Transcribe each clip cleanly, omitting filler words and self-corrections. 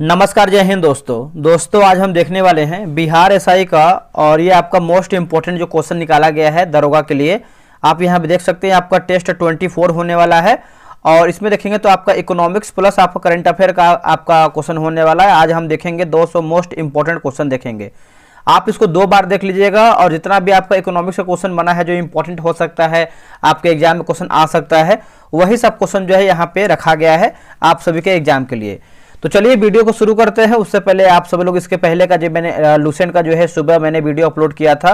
नमस्कार, जय हिंद दोस्तों आज हम देखने वाले हैं बिहार एसआई का। और ये आपका मोस्ट इंपॉर्टेंट जो क्वेश्चन निकाला गया है दरोगा के लिए। आप यहाँ पे देख सकते हैं आपका टेस्ट 24 होने वाला है। और इसमें देखेंगे तो आपका इकोनॉमिक्स प्लस आपका करंट अफेयर का आपका क्वेश्चन होने वाला है। आज हम देखेंगे 200 मोस्ट इंपॉर्टेंट क्वेश्चन देखेंगे। आप इसको 2 बार देख लीजिएगा और जितना भी आपका इकोनॉमिक्स का क्वेश्चन बना है जो इंपॉर्टेंट हो सकता है, आपके एग्जाम में क्वेश्चन आ सकता है, वही सब क्वेश्चन जो है यहाँ पे रखा गया है आप सभी के एग्जाम के लिए। तो चलिए वीडियो को शुरू करते हैं। उससे पहले आप सब लोग इसके पहले का जो मैंने लूसेंट का जो है सुबह मैंने वीडियो अपलोड किया था,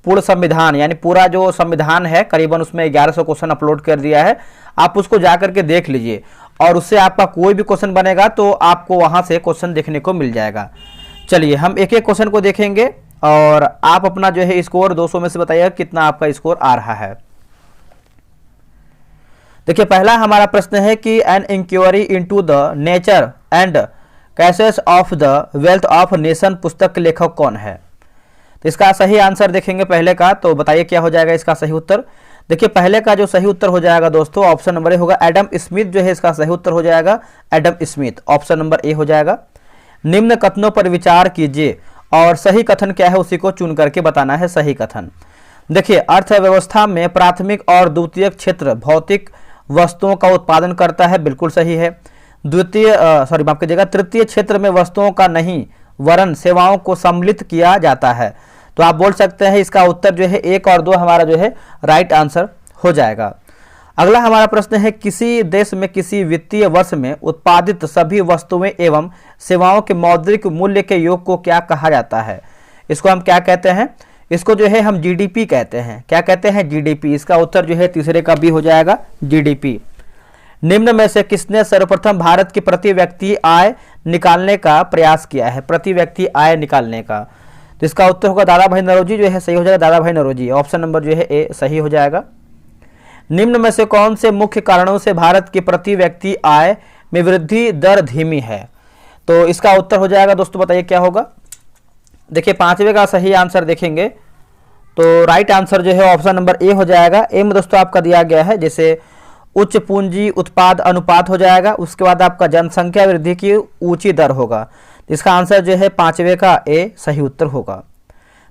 पूर्ण संविधान यानी पूरा जो संविधान है करीबन उसमें 1100 क्वेश्चन अपलोड कर दिया है। आप उसको जा करके देख लीजिए और उससे आपका कोई भी क्वेश्चन बनेगा तो आपको वहां से क्वेश्चन देखने को मिल जाएगा। चलिए हम एक एक क्वेश्चन को देखेंगे और आप अपना जो है स्कोर 200 में से बताइएगा कितना आपका स्कोर आ रहा है। देखिए पहला हमारा प्रश्न है कि an inquiry into the nature and causes of the wealth of nation पुस्तक के लेखक कौन है। तो इसका सही आंसर देखेंगे पहले का, तो बताइए क्या हो जाएगा इसका सही उत्तर। देखिए पहले का जो सही उत्तर हो जाएगा दोस्तों ऑप्शन नंबर ए होगा, एडम स्मिथ जो है इसका सही उत्तर हो जाएगा एडम स्मिथ, ऑप्शन नंबर ए हो जाएगा। निम्न कथनों पर विचार कीजिए और सही कथन क्या है उसी को चुन करके बताना है सही कथन। देखिए अर्थव्यवस्था में प्राथमिक और द्वितीयक क्षेत्र भौतिक वस्तुओं का उत्पादन करता है, बिल्कुल सही है। तृतीय क्षेत्र में वस्तुओं का नहीं वरन सेवाओं को सम्मिलित किया जाता है। तो आप बोल सकते हैं इसका उत्तर जो है 1 और 2 हमारा जो है राइट आंसर हो जाएगा। अगला हमारा प्रश्न है किसी देश में किसी वित्तीय वर्ष में उत्पादित सभी वस्तुएं एवं सेवाओं के मौद्रिक मूल्य के योग को क्या कहा जाता है। इसको हम क्या कहते हैं, इसको जो है हम जीडीपी कहते हैं। क्या कहते हैं, जीडीपी। इसका उत्तर जो है तीसरे का भी हो जाएगा जीडीपी। निम्न में से किसने सर्वप्रथम भारत की प्रति व्यक्ति आय निकालने का प्रयास किया है, प्रति व्यक्ति आय निकालने का। तो इसका उत्तर होगा दादा भाई नौरोजी जो है सही हो जाएगा, दादा भाई नौरोजी, ऑप्शन नंबर जो है ए सही हो जाएगा। निम्न में से कौन से मुख्य कारणों से भारत की प्रति व्यक्ति आय में वृद्धि दर धीमी है। तो इसका उत्तर हो जाएगा दोस्तों, बताइए क्या होगा। देखिए 5वें का सही आंसर देखेंगे तो राइट आंसर जो है ऑप्शन नंबर ए हो जाएगा। ए में दोस्तों आपका दिया गया है जैसे उच्च पूंजी उत्पाद अनुपात हो जाएगा, उसके बाद आपका जनसंख्या वृद्धि की ऊंची दर होगा। इसका आंसर जो है 5वें का ए सही उत्तर होगा।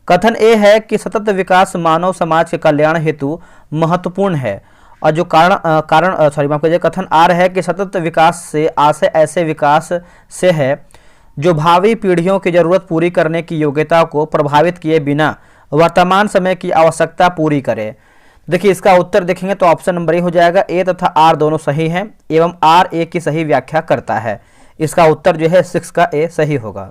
कथन ए है कि सतत विकास मानव समाज के कल्याण हेतु महत्वपूर्ण है और जो कथन आर है कि सतत विकास से आशय ऐसे विकास से है जो भावी पीढ़ियों की जरूरत पूरी करने की योग्यता को प्रभावित किए बिना वर्तमान समय की आवश्यकता पूरी करे। देखिए इसका उत्तर देखेंगे तो ऑप्शन नंबर ए हो जाएगा। ए तथा आर दोनों सही हैं एवं आर ए की सही व्याख्या करता है। इसका उत्तर जो है 6 का ए सही होगा।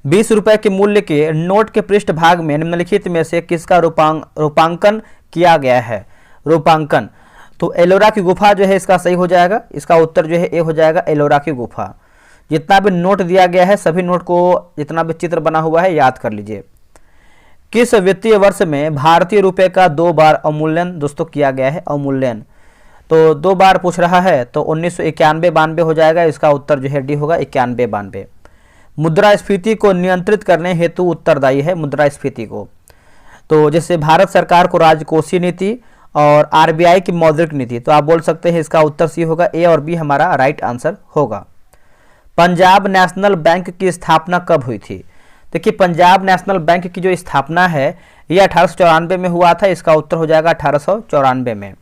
20 रुपए के मूल्य के नोट के पृष्ठ भाग में निम्नलिखित में से किसका रूपांकन किया गया है। रूपांकन तो एलोरा की गुफा जो है इसका सही हो जाएगा। इसका उत्तर जो है ए हो जाएगा, एलोरा की गुफा। जितना भी नोट दिया गया है सभी नोट को जितना भी चित्र बना हुआ है याद कर लीजिए। किस वित्तीय वर्ष में भारतीय रुपए का 2 बार अवमूल्यन दोस्तों किया गया है, अवमूल्यन। तो 2 बार पूछ रहा है तो 1991-92 हो जाएगा। इसका उत्तर जो है डी होगा, 91-92। मुद्रास्फीति को नियंत्रित करने हेतु उत्तरदायी है, मुद्रास्फीति को। तो जैसे भारत सरकार को राजकोषीय नीति और आरबीआई की मौद्रिक नीति। तो आप बोल सकते हैं इसका उत्तर सी होगा, ए और बी हमारा राइट आंसर होगा। पंजाब नेशनल बैंक की स्थापना कब हुई थी। देखिए पंजाब नेशनल बैंक की जो स्थापना है यह 1894 में हुआ था। इसका उत्तर हो जाएगा 1894 में।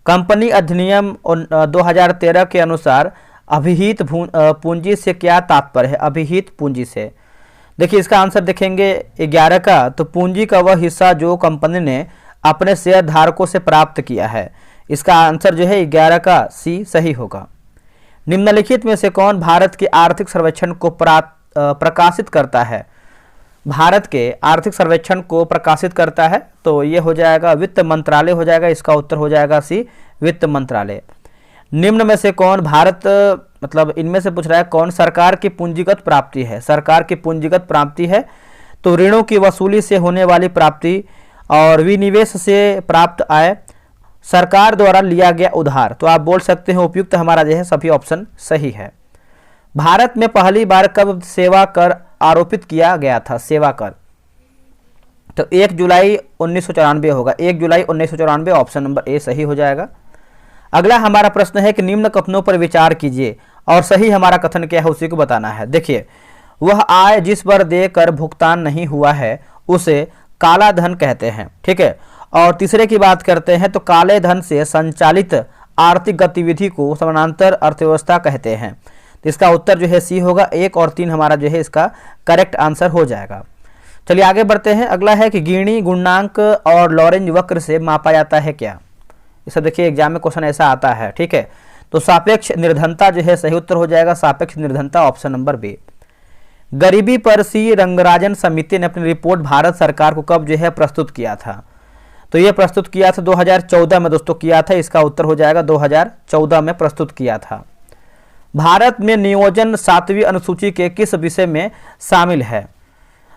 कंपनी अधिनियम 2013 के अनुसार अभिहित पूंजी से क्या तात्पर्य है, अभिहित पूंजी से। देखिए इसका आंसर देखेंगे 11 का, तो पूंजी का वह हिस्सा जो कंपनी ने अपने शेयर धारकों से प्राप्त किया है। इसका आंसर जो है 11 का सी सही होगा। निम्नलिखित में से कौन भारत के आर्थिक सर्वेक्षण को प्रकाशित करता है। भारत के आर्थिक सर्वेक्षण को प्रकाशित करता है तो ये हो जाएगा वित्त मंत्रालय हो जाएगा। इसका उत्तर हो जाएगा सी, वित्त मंत्रालय। निम्न में से कौन इनमें से पूछ रहा है कौन सरकार की पूंजीगत प्राप्ति है। सरकार की पूंजीगत प्राप्ति है तो ऋणों की वसूली से होने वाली प्राप्ति और विनिवेश से प्राप्त आय, सरकार द्वारा लिया गया उधार। तो आप बोल सकते हैं उपयुक्त हमारा जो है सभी ऑप्शन सही है। भारत में पहली बार कब सेवा कर आरोपित किया गया था, सेवा कर। तो 1 जुलाई 1994 होगा, 1 जुलाई 1994, ऑप्शन नंबर ए सही हो जाएगा। अगला हमारा प्रश्न है कि निम्न कथनों पर विचार कीजिए और सही हमारा कथन क्या है उसी को बताना है। देखिए, वह आय जिस पर देकर भुगतान नहीं हुआ है उसे काला धन कहते हैं। ठीक है, और तीसरे की बात करते हैं तो काले धन से संचालित आर्थिक गतिविधि को समानांतर अर्थव्यवस्था कहते हैं। तो इसका उत्तर जो है सी होगा। 1 और 3 हमारा जो है इसका करेक्ट आंसर हो जाएगा। चलिए आगे बढ़ते हैं। अगला है कि गिरणी गुणांक और लॉरेंज वक्र से मापा जाता है क्या। ये सब देखिए एग्जाम में क्वेश्चन ऐसा आता है। ठीक है, तो सापेक्ष निर्धनता जो है सही उत्तर हो जाएगा। सापेक्ष निर्धनता ऑप्शन नंबर बी। गरीबी पर सी रंगराजन समिति ने अपनी रिपोर्ट भारत सरकार को कब जो है प्रस्तुत किया था। तो ये प्रस्तुत किया था 2014 में दोस्तों किया था। इसका उत्तर हो जाएगा 2014 में प्रस्तुत किया था। भारत में नियोजन 7वीं अनुसूची के किस विषय में शामिल है।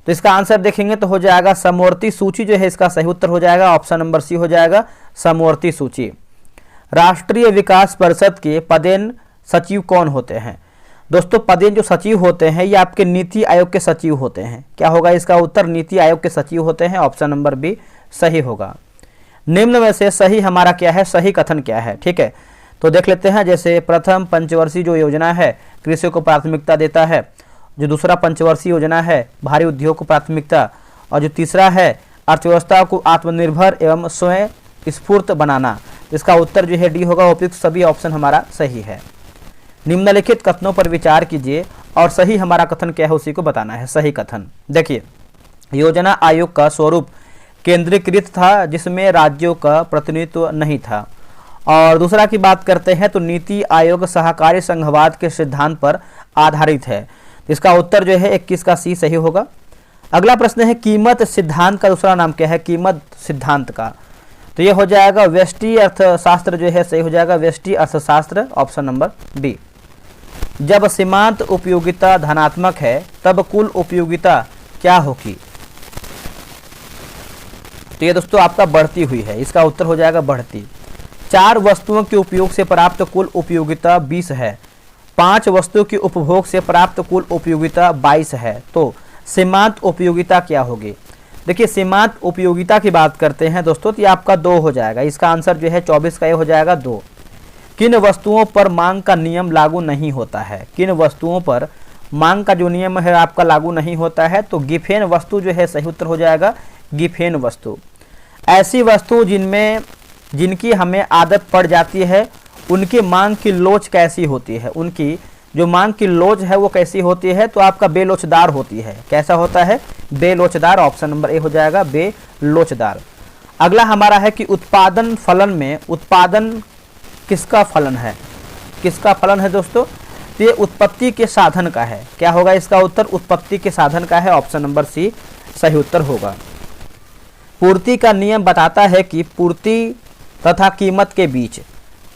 तो इसका आंसर देखेंगे तो हो जाएगा समवर्ती सूची जो है इसका सही उत्तर हो जाएगा। ऑप्शन नंबर सी हो जाएगा समवर्ती सूची। राष्ट्रीय विकास परिषद के पदेन सचिव कौन होते हैं। दोस्तों पदेन जो सचिव होते हैं ये आपके नीति आयोग के सचिव होते हैं। क्या होगा इसका उत्तर, नीति आयोग के सचिव होते हैं। ऑप्शन नंबर बी सही होगा। निम्न में से सही हमारा क्या है, सही कथन क्या है। ठीक है, तो देख लेते हैं। जैसे प्रथम पंचवर्षीय जो योजना है कृषि को प्राथमिकता देता है, जो दूसरा पंचवर्षीय योजना है भारी उद्योग को प्राथमिकता, और जो तीसरा है अर्थव्यवस्था को आत्मनिर्भर एवं स्वयं स्फूर्त बनाना। इसका उत्तर जो है डी होगा। उपयुक्त सभी ऑप्शन हमारा सही है। निम्नलिखित कथनों पर विचार कीजिए और सही हमारा कथन क्या है उसी को बताना है। सही कथन देखिए, योजना आयोग का स्वरूप केंद्रीकृत था जिसमें राज्यों का प्रतिनिधित्व नहीं था। और दूसरा की बात करते हैं तो नीति आयोग सहकारी संघवाद के सिद्धांत पर आधारित है। इसका उत्तर जो है 21 का सी सही होगा। अगला प्रश्न है कीमत सिद्धांत का दूसरा नाम क्या है। कीमत सिद्धांत का तो ये हो जाएगा व्यष्टि अर्थशास्त्र जो है सही हो जाएगा। व्यष्टि अर्थशास्त्र ऑप्शन नंबर बी। जब सीमांत उपयोगिता धनात्मक है तब कुल उपयोगिता क्या होगी। तो ये दोस्तों आपका बढ़ती हुई है। इसका उत्तर हो जाएगा बढ़ती। 4 वस्तुओं के उपयोग से प्राप्त कुल उपयोगिता 20 है। 5 वस्तुओं के उपभोग से प्राप्त कुल उपयोगिता 22 है। तो सीमांत उपयोगिता क्या होगी। देखिए सीमांत उपयोगिता की बात करते हैं दोस्तों तो ये आपका 2 हो जाएगा। इसका आंसर जो है 24 का ये हो जाएगा 2। किन वस्तुओं पर मांग का नियम लागू नहीं होता है। किन वस्तुओं पर मांग का जो नियम है आपका लागू नहीं होता है। तो गिफेन वस्तु जो है सही उत्तर हो जाएगा। गिफेन वस्तु ऐसी वस्तु जिनकी हमें आदत पड़ जाती है उनकी मांग की लोच कैसी होती है। उनकी जो मांग की लोच है वो कैसी होती है। तो आपका बेलोचदार होती है। कैसा होता है, बेलोचदार। ऑप्शन नंबर ए हो जाएगा बेलोचदार। अगला हमारा है कि उत्पादन फलन में उत्पादन किसका फलन है। किसका फलन है दोस्तों, तो ये उत्पत्ति के साधन का है। क्या होगा इसका उत्तर, उत्पत्ति के साधन का है। ऑप्शन नंबर सी सही उत्तर होगा। पूर्ति का नियम बताता है कि पूर्ति तथा कीमत के बीच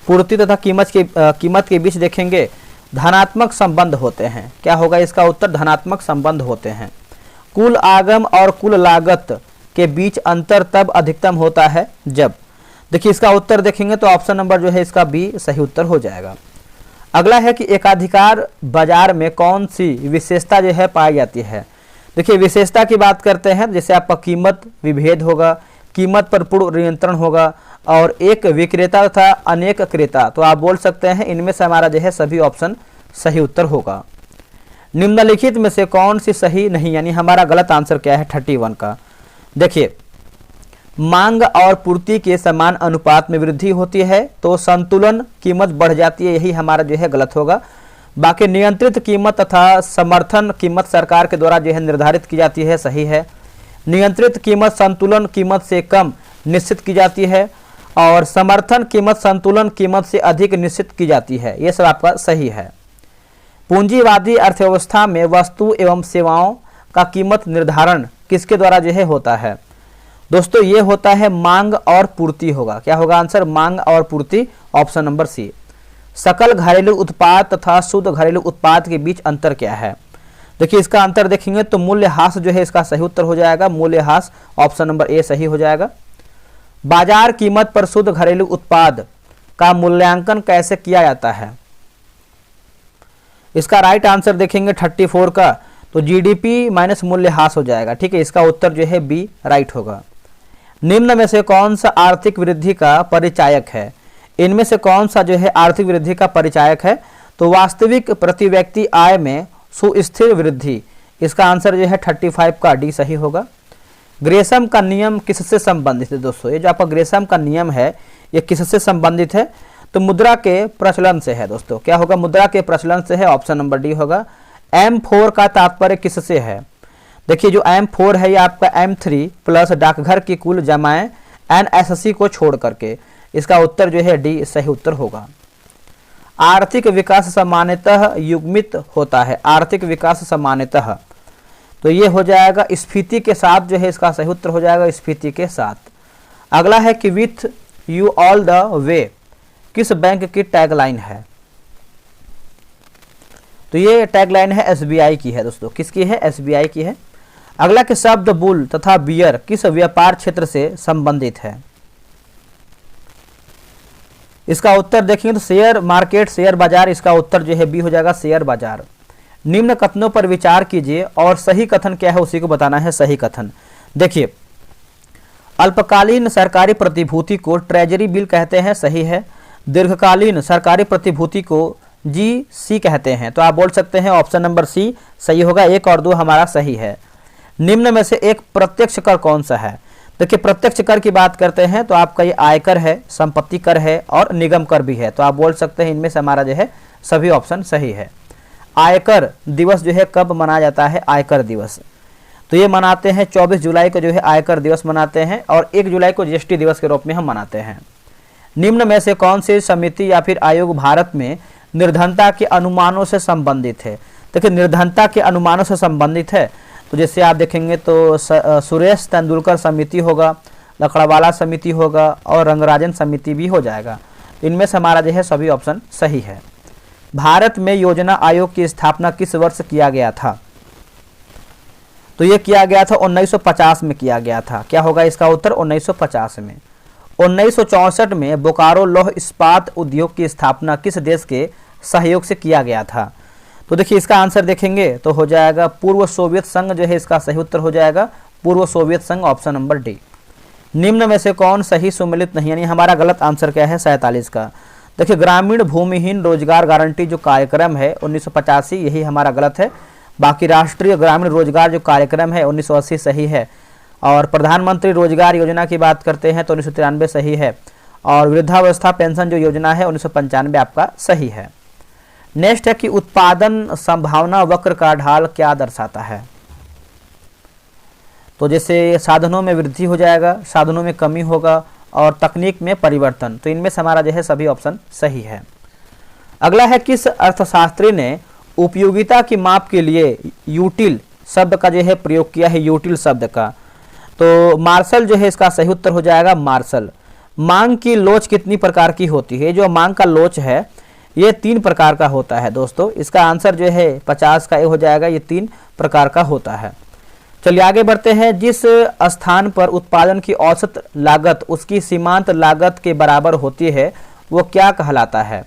कीमत के बीच देखेंगे धनात्मक संबंध होते हैं। क्या होगा इसका उत्तर, धनात्मक संबंध होते हैं। कुल आगम और कुल लागत के बीच अंतर तब अधिकतम होता है जब। देखिए इसका उत्तर देखेंगे तो ऑप्शन नंबर जो है इसका बी सही उत्तर हो जाएगा। अगला है कि एकाधिकार बाजार में कौन सी विशेषता जो है पाई जाती है। देखिए विशेषता की बात करते हैं जैसे आपका कीमत विभेद होगा, कीमत पर पूर्ण नियंत्रण होगा, और एक विक्रेता तथा अनेक क्रेता। तो आप बोल सकते हैं इनमें से हमारा जो है सभी ऑप्शन सही उत्तर होगा। निम्नलिखित में से कौन सी सही नहीं, यानी हमारा गलत आंसर क्या है 31 का। देखिए मांग और पूर्ति के समान अनुपात में वृद्धि होती है तो संतुलन कीमत बढ़ जाती है, यही हमारा जो है गलत होगा। बाकी नियंत्रित कीमत तथा समर्थन कीमत सरकार के द्वारा जो है निर्धारित की जाती है, सही है। नियंत्रित कीमत संतुलन कीमत से कम निश्चित की जाती है और समर्थन कीमत संतुलन कीमत से अधिक निश्चित की जाती है, ये सब आपका सही है। पूंजीवादी अर्थव्यवस्था में वस्तु एवं सेवाओं का कीमत निर्धारण किसके द्वारा जो है होता है। दोस्तों ये होता है मांग और पूर्ति होगा। क्या होगा आंसर, मांग और पूर्ति। Option number C. सकल घरेलू उत्पाद तथा शुद्ध घरेलू उत्पाद के बीच अंतर क्या है। देखिए इसका अंतर देखेंगे तो मूल्यह्रास जो है इसका सही उत्तर हो जाएगा। मूल्यह्रास ऑप्शन नंबर ए सही हो जाएगा। बाजार कीमत पर शुद्ध घरेलू उत्पाद का मूल्यांकन कैसे किया जाता है। इसका राइट आंसर देखेंगे 34 का, तो जीडीपी माइनस मूल्यह्रास हो जाएगा। ठीक है, इसका उत्तर जो है बी राइट होगा। निम्न में से कौन सा आर्थिक वृद्धि का परिचायक है। इनमें से कौन सा जो है आर्थिक वृद्धि का परिचायक है। तो वास्तविक प्रति व्यक्ति आय में सुस्थिर वृद्धि, इसका आंसर जो है 35 का डी सही होगा। ग्रेसम का नियम किससे संबंधित है दोस्तों? ये जो आपका ग्रेसम का नियम है ये किससे संबंधित है? तो मुद्रा के प्रचलन से है दोस्तों। क्या होगा? मुद्रा के प्रचलन से है, ऑप्शन नंबर डी होगा। M4 का तात्पर्य किससे है? देखिए जो M4 है ये आपका M3 प्लस डाकघर की कुल जमाएं NSC को छोड़ करके, इसका उत्तर जो है डी सही उत्तर होगा। आर्थिक विकास सामान्यतः युग्मित होता है, आर्थिक विकास सामान्यतः, तो ये हो जाएगा स्फीति के साथ, जो है इसका सही उत्तर हो जाएगा स्फीति के साथ। अगला है कि with you all the way किस बैंक की टैगलाइन है? तो ये टैगलाइन है SBI की है दोस्तों। किसकी है? SBI की है। अगला के शब्द बुल तथा बियर किस व्यापार क्षेत्र से संबंधित है? इसका उत्तर देखेंगे तो शेयर मार्केट, शेयर बाजार, इसका उत्तर जो है बी हो जाएगा शेयर बाजार। निम्न कथनों पर विचार कीजिए और सही कथन क्या है उसी को बताना है सही कथन। देखिए अल्पकालीन सरकारी प्रतिभूति को ट्रेजरी बिल कहते हैं, सही है। दीर्घकालीन सरकारी प्रतिभूति को GC कहते हैं, तो आप बोल सकते हैं ऑप्शन नंबर सी सही होगा। 1 और 2 हमारा सही है। निम्न में से एक प्रत्यक्ष कर कौन सा है? देखिए प्रत्यक्ष कर की बात करते हैं तो आपका ये आयकर है, संपत्ति कर है और निगम कर भी है, तो आप बोल सकते हैं इनमें से हमारा जो है सभी ऑप्शन सही है। आयकर दिवस जो है कब मनाया जाता है? आयकर दिवस तो ये मनाते हैं 24 जुलाई को जो है आयकर दिवस मनाते हैं, और 1 जुलाई को GST दिवस के रूप में हम मनाते हैं। निम्न में से कौन सी समिति या फिर आयोग भारत में निर्धनता के अनुमानों से संबंधित है? देखिए निर्धनता के अनुमानों से संबंधित है तो जैसे आप देखेंगे तो सुरेश तेंदुलकर समिति होगा, लकड़वाला समिति होगा और रंगराजन समिति भी हो जाएगा। इनमें से हमारा जो है सभी ऑप्शन सही है। भारत में योजना आयोग की स्थापना किस वर्ष किया गया था? तो ये किया गया था 1950 में किया गया था। क्या होगा इसका उत्तर? 1950 में। 1964 में बोकारो लौह इस्पात उद्योग की स्थापना किस देश के सहयोग से किया गया था? तो देखिए इसका आंसर देखेंगे तो हो जाएगा पूर्व सोवियत संघ, जो है इसका सही उत्तर हो जाएगा पूर्व सोवियत संघ, ऑप्शन नंबर डी। निम्न में से कौन सही सुमेलित नहीं, यानी हमारा गलत आंसर क्या है? 47 का। देखिए ग्रामीण भूमिहीन रोजगार गारंटी जो कार्यक्रम है 1985, यही हमारा गलत है। बाकी राष्ट्रीय ग्रामीण रोजगार जो कार्यक्रम है 1980 सही है। और प्रधानमंत्री रोजगार योजना की बात करते हैं तो 1993 सही है। और वृद्धावस्था पेंशन जो योजना है 1995 आपका सही है। नेक्स्ट है कि उत्पादन संभावना वक्र का ढाल क्या दर्शाता है? तो जैसे साधनों में वृद्धि हो जाएगा, साधनों में कमी होगा और तकनीक में परिवर्तन, तो इनमें से हमारा जो है सभी ऑप्शन सही है। अगला है किस अर्थशास्त्री ने उपयोगिता की माप के लिए यूटिल शब्द का जो है प्रयोग किया है? यूटिल शब्द का तो मार्शल जो है इसका सही उत्तर हो जाएगा मार्शल। मांग की लोच कितनी प्रकार की होती है? जो मांग का लोच है ये 3 प्रकार का होता है दोस्तों। इसका आंसर जो है 50 का ये हो जाएगा, ये 3 प्रकार का होता है। चलिए आगे बढ़ते हैं। जिस स्थान पर उत्पादन की औसत लागत उसकी सीमांत लागत के बराबर होती है वो क्या कहलाता है?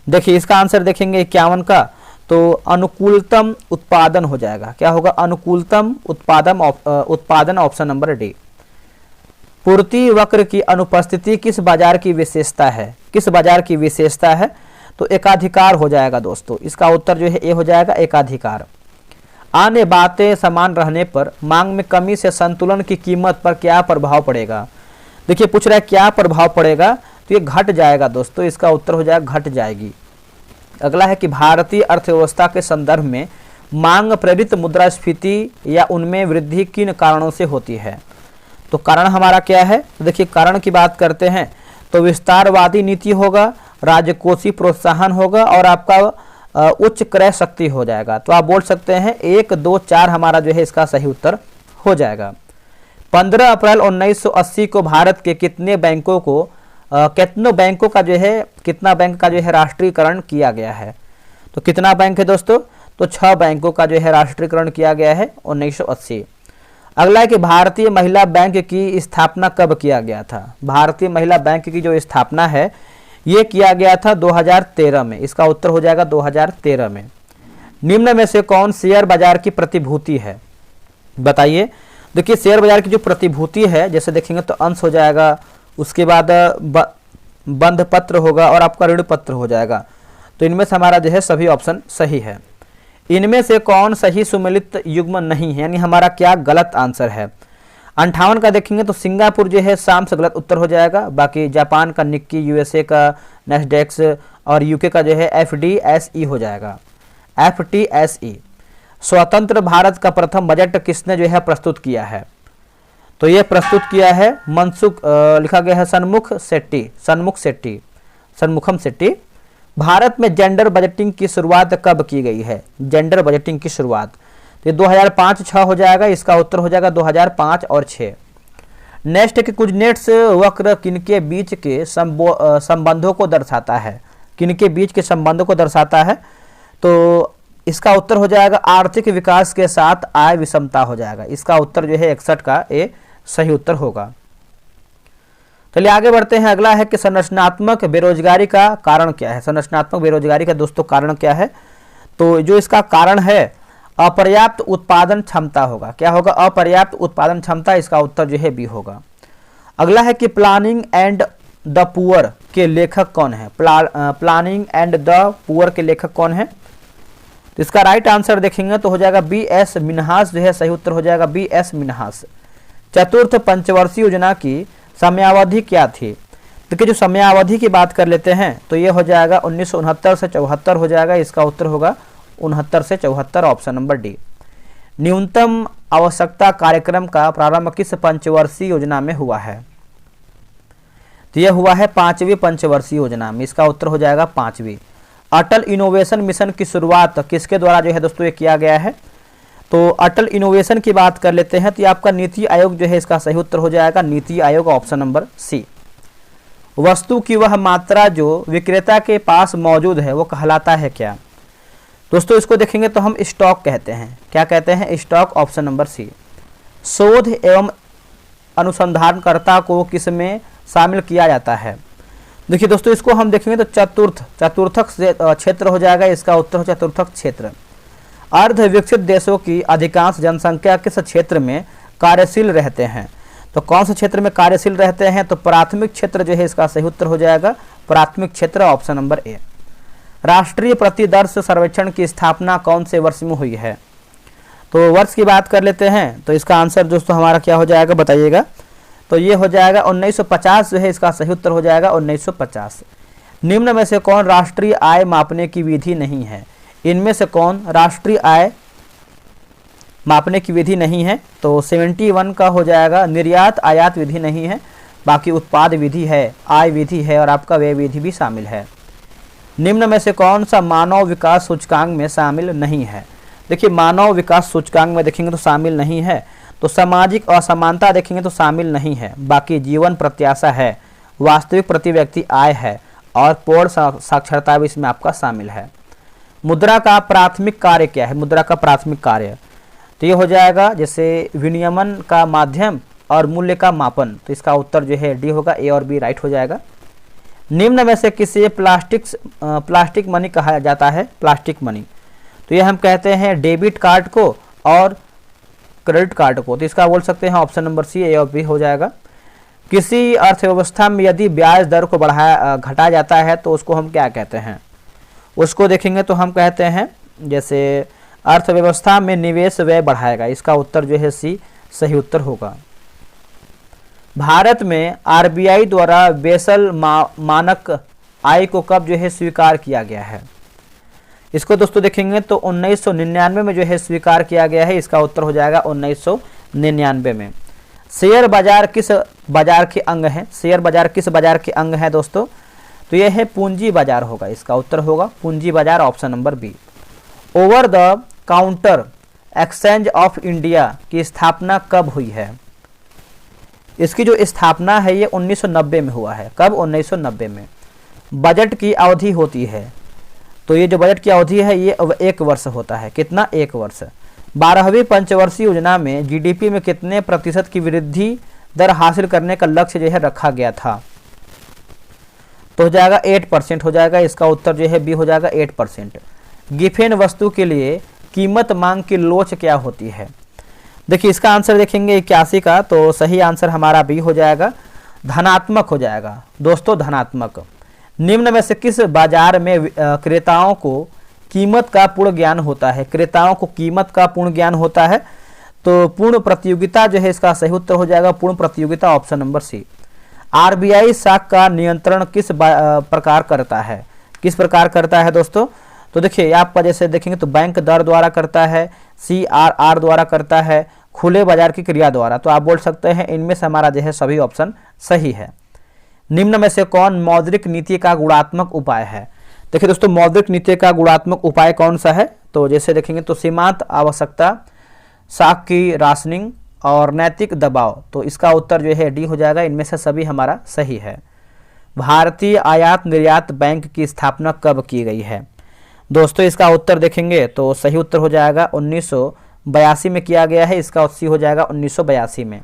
देखिए इसका आंसर देखेंगे 51 का, तो अनुकूलतम उत्पादन हो जाएगा। क्या होगा? अनुकूलतम उत्पादन, ऑप्शन नंबर डी। पूर्ति वक्र की अनुपस्थिति किस बाजार की विशेषता है? किस बाजार की विशेषता है? तो एकाधिकार हो जाएगा दोस्तों। इसका उत्तर जो है ए हो जाएगा एकाधिकार। अन्य बातें समान रहने पर मांग में कमी से संतुलन की कीमत पर क्या प्रभाव पड़ेगा? देखिए पूछ रहा है क्या प्रभाव पड़ेगा, तो ये घट जाएगा दोस्तों। इसका उत्तर हो जाएगा घट जाएगी। अगला है कि भारतीय अर्थव्यवस्था के संदर्भ में मांग प्रेरित मुद्रास्फीति या उनमें वृद्धि किन कारणों से होती है? तो कारण हमारा क्या है? तो देखिए कारण की बात करते हैं तो विस्तारवादी नीति होगा, राजकोषीय प्रोत्साहन होगा और आपका उच्च क्रय शक्ति हो जाएगा। तो आप बोल सकते हैं 1, 2, 4 हमारा जो है इसका सही उत्तर हो जाएगा। 15 अप्रैल 1980 को भारत के कितने बैंकों का जो है राष्ट्रीयकरण किया गया है? तो कितना बैंक है दोस्तों? तो 6 बैंकों का जो है राष्ट्रीयकरण किया गया है 1980। अगला है कि भारतीय महिला बैंक की स्थापना कब किया गया था? भारतीय महिला बैंक की जो स्थापना है ये किया गया था 2013 में। इसका उत्तर हो जाएगा 2013 में। निम्न में से कौन शेयर बाजार की प्रतिभूति है? बताइए। देखिए शेयर बाजार की जो प्रतिभूति है जैसे देखेंगे तो अंश हो जाएगा, उसके बाद बंध पत्र होगा और आपका ऋण पत्र हो जाएगा। तो इनमें से हमारा जो है सभी ऑप्शन सही है। इनमें से कौन सही सुमेलित युग्म नहीं है, यानी हमारा क्या गलत आंसर है। 58 का देखेंगे तो सिंगापुर जो है शाम से गलत उत्तर हो जाएगा। बाकी जापान का निक्की, यूएसए का नेस्डेक्स और यूके का जो है FDSE हो जाएगा, FTSE। स्वतंत्र भारत का प्रथम बजट किसने जो है प्रस्तुत किया है, तो ये प्रस्तुत किया है लिखा गया है सन्मुखम शेट्टी। भारत में जेंडर बजटिंग की शुरुआत कब की गई है, जेंडर बजटिंग की शुरुआत, तो 2005-6 हो जाएगा, इसका उत्तर हो जाएगा 2005 और 6। नेक्स्ट के कुजनेट्स वक्र किनके बीच के संबंधों को दर्शाता है, किनके बीच के संबंधों को दर्शाता है, तो इसका उत्तर हो जाएगा आर्थिक विकास के साथ आय विषमता हो जाएगा। इसका उत्तर जो है 61 का ए सही उत्तर होगा। चलिए आगे बढ़ते हैं। अगला है कि संरचनात्मक बेरोजगारी का कारण क्या है। संरचनात्मक बेरोजगारी का दोस्तों कारण क्या है, तो जो इसका कारण है अपर्याप्त उत्पादन क्षमता होगा। क्या होगा, अपर्याप्त उत्पादन क्षमता, इसका उत्तर जो है बी होगा। अगला है कि प्लानिंग एंड द पुअर के लेखक कौन है, प्लानिंग एंड द पुअर के लेखक कौन है, तो इसका राइट आंसर देखेंगे तो हो जाएगा BS मिन्हास जो है सही उत्तर हो जाएगा BS मिन्हास। चतुर्थ पंचवर्षीय योजना की समयावधि क्या थी, देखिए जो समयावधि की बात कर लेते हैं तो ये हो जाएगा 1969 से 74 हो जाएगा, इसका उत्तर होगा 69 से 74 ऑप्शन नंबर डी। न्यूनतम आवश्यकता कार्यक्रम का प्रारंभ किस पंचवर्षीय योजना में हुआ है, तो यह हुआ है 5वीं पंचवर्षीय योजना में, इसका उत्तर हो जाएगा 5वीं। अटल इनोवेशन मिशन की शुरुआत किसके द्वारा जो है दोस्तों ये किया गया है, तो अटल इनोवेशन की बात कर लेते हैं तो ये आपका नीति आयोग जो है, इसका सही उत्तर हो जाएगा नीति आयोग ऑप्शन नंबर सी। वस्तु की वह मात्रा जो विक्रेता के पास मौजूद है वो कहलाता है क्या, दोस्तों इसको देखेंगे तो हम स्टॉक कहते हैं। क्या कहते हैं, स्टॉक चौऑप्शन नंबर सी। शोध एवं अनुसंधानकर्ता को किसमें शामिल किया जाता है, देखिए दोस्तों इसको हम देखेंगे तो चतुर्थक क्षेत्र हो जाएगा, इसका उत्तर हो चतुर्थक क्षेत्र। अर्ध विकसित देशों की अधिकांश जनसंख्या किस क्षेत्र में कार्यशील रहते हैं, तो कौन से क्षेत्र में कार्यशील रहते हैं, तो प्राथमिक क्षेत्र जो है इसका सही उत्तर हो जाएगा प्राथमिक क्षेत्र ऑप्शन नंबर ए। राष्ट्रीय प्रतिदर्श सर्वेक्षण की स्थापना कौन से वर्ष में हुई है, तो वर्ष की बात कर लेते हैं तो इसका आंसर दोस्तों हमारा क्या हो जाएगा बताइएगा, तो ये हो जाएगा 1950 जो है इसका सही उत्तर हो जाएगा 1950। निम्न में से कौन राष्ट्रीय आय मापने की विधि नहीं है, इनमें से कौन राष्ट्रीय आय मापने की विधि नहीं है, तो 71 का हो जाएगा निर्यात आयात विधि नहीं है, बाकी उत्पाद विधि है, आय विधि है और आपका व्यय विधि भी शामिल है। निम्न में से कौन सा मानव विकास सूचकांक में शामिल नहीं है, देखिए मानव विकास सूचकांक में देखेंगे तो शामिल नहीं है, तो सामाजिक असमानता देखेंगे तो शामिल नहीं है, बाकी जीवन प्रत्याशा है, वास्तविक प्रति व्यक्ति आय है और पूर्ण साक्षरता भी इसमें आपका शामिल है। मुद्रा का प्राथमिक कार्य क्या है, मुद्रा का प्राथमिक कार्य तो ये हो जाएगा जैसे विनियमन का माध्यम और मूल्य का मापन, तो इसका उत्तर जो है डी होगा, ए और बी राइट हो जाएगा। निम्न में से किसे प्लास्टिक मनी कहा जाता है, प्लास्टिक मनी, तो ये हम कहते हैं डेबिट कार्ड को और क्रेडिट कार्ड को, तो इसका बोल सकते हैं ऑप्शन नंबर सी, ए और बी हो जाएगा। किसी अर्थव्यवस्था में यदि ब्याज दर को घटाया जाता है तो उसको हम क्या कहते हैं, उसको देखेंगे तो हम कहते हैं जैसे अर्थव्यवस्था में निवेश व्यय बढ़ाएगा, इसका उत्तर जो है सी सही उत्तर होगा। भारत में आरबीआई द्वारा बेसल मानक आय को कब जो है स्वीकार किया गया है, इसको दोस्तों देखेंगे तो 1999 में जो है स्वीकार किया गया है, इसका उत्तर हो जाएगा 1999 में। शेयर बाजार किस बाजार के अंग है, शेयर बाजार किस बाजार के अंग है दोस्तों, तो यह है पूंजी बाजार होगा, इसका उत्तर होगा पूंजी बाजार option number B. Over the counter exchange of India की स्थापना कब हुई है, इसकी जो स्थापना है ये 1990 में हुआ है, कब 1990 में। बजट की अवधि होती है, तो ये जो बजट की अवधि है ये 1 वर्ष होता है, कितना 1 वर्ष। 12वीं पंचवर्षीय योजना में जीडीपी में कितने प्रतिशत की वृद्धि दर हासिल करने का लक्ष्य जो है रखा गया था, तो हो जाएगा 8% हो जाएगा, इसका उत्तर जो है बी हो जाएगा 8%। गिफेन वस्तु के लिए कीमत मांग की लोच क्या होती है, देखिए इसका आंसर देखेंगे 81 का, तो सही आंसर हमारा बी हो जाएगा धनात्मक हो जाएगा दोस्तों, धनात्मक। निम्न में से किस बाजार में क्रेताओं को कीमत का पूर्ण ज्ञान होता है? क्रेताओं को कीमत का पूर्ण ज्ञान होता है। तो पूर्ण प्रतियोगिता जो है इसका सही उत्तर हो जाएगा पूर्ण प्रतियोगिता, ऑप्शन नंबर सी। आरबीआई साख का नियंत्रण किस प्रकार करता है? किस प्रकार करता है दोस्तों? तो देखिए आपका जैसे देखेंगे तो बैंक दर द्वारा करता है, CRR द्वारा करता है, खुले बाजार की क्रिया द्वारा। तो आप बोल सकते हैं इनमें से हमारा जो है सभी ऑप्शन सही है। निम्न में से कौन मौद्रिक नीति का गुणात्मक उपाय है? देखिए दोस्तों मौद्रिक नीति का गुणात्मक उपाय कौन सा है? तो जैसे देखेंगे तो सीमांत आवश्यकता, साख की राशनिंग और नैतिक दबाव। तो इसका उत्तर जो है डी हो जाएगा, इनमें से सभी हमारा सही है। भारतीय आयात निर्यात बैंक की स्थापना कब की गई है? दोस्तों इसका उत्तर देखेंगे तो सही उत्तर हो जाएगा 1982 में किया गया है, इसका उत्तर हो जाएगा 1982 में।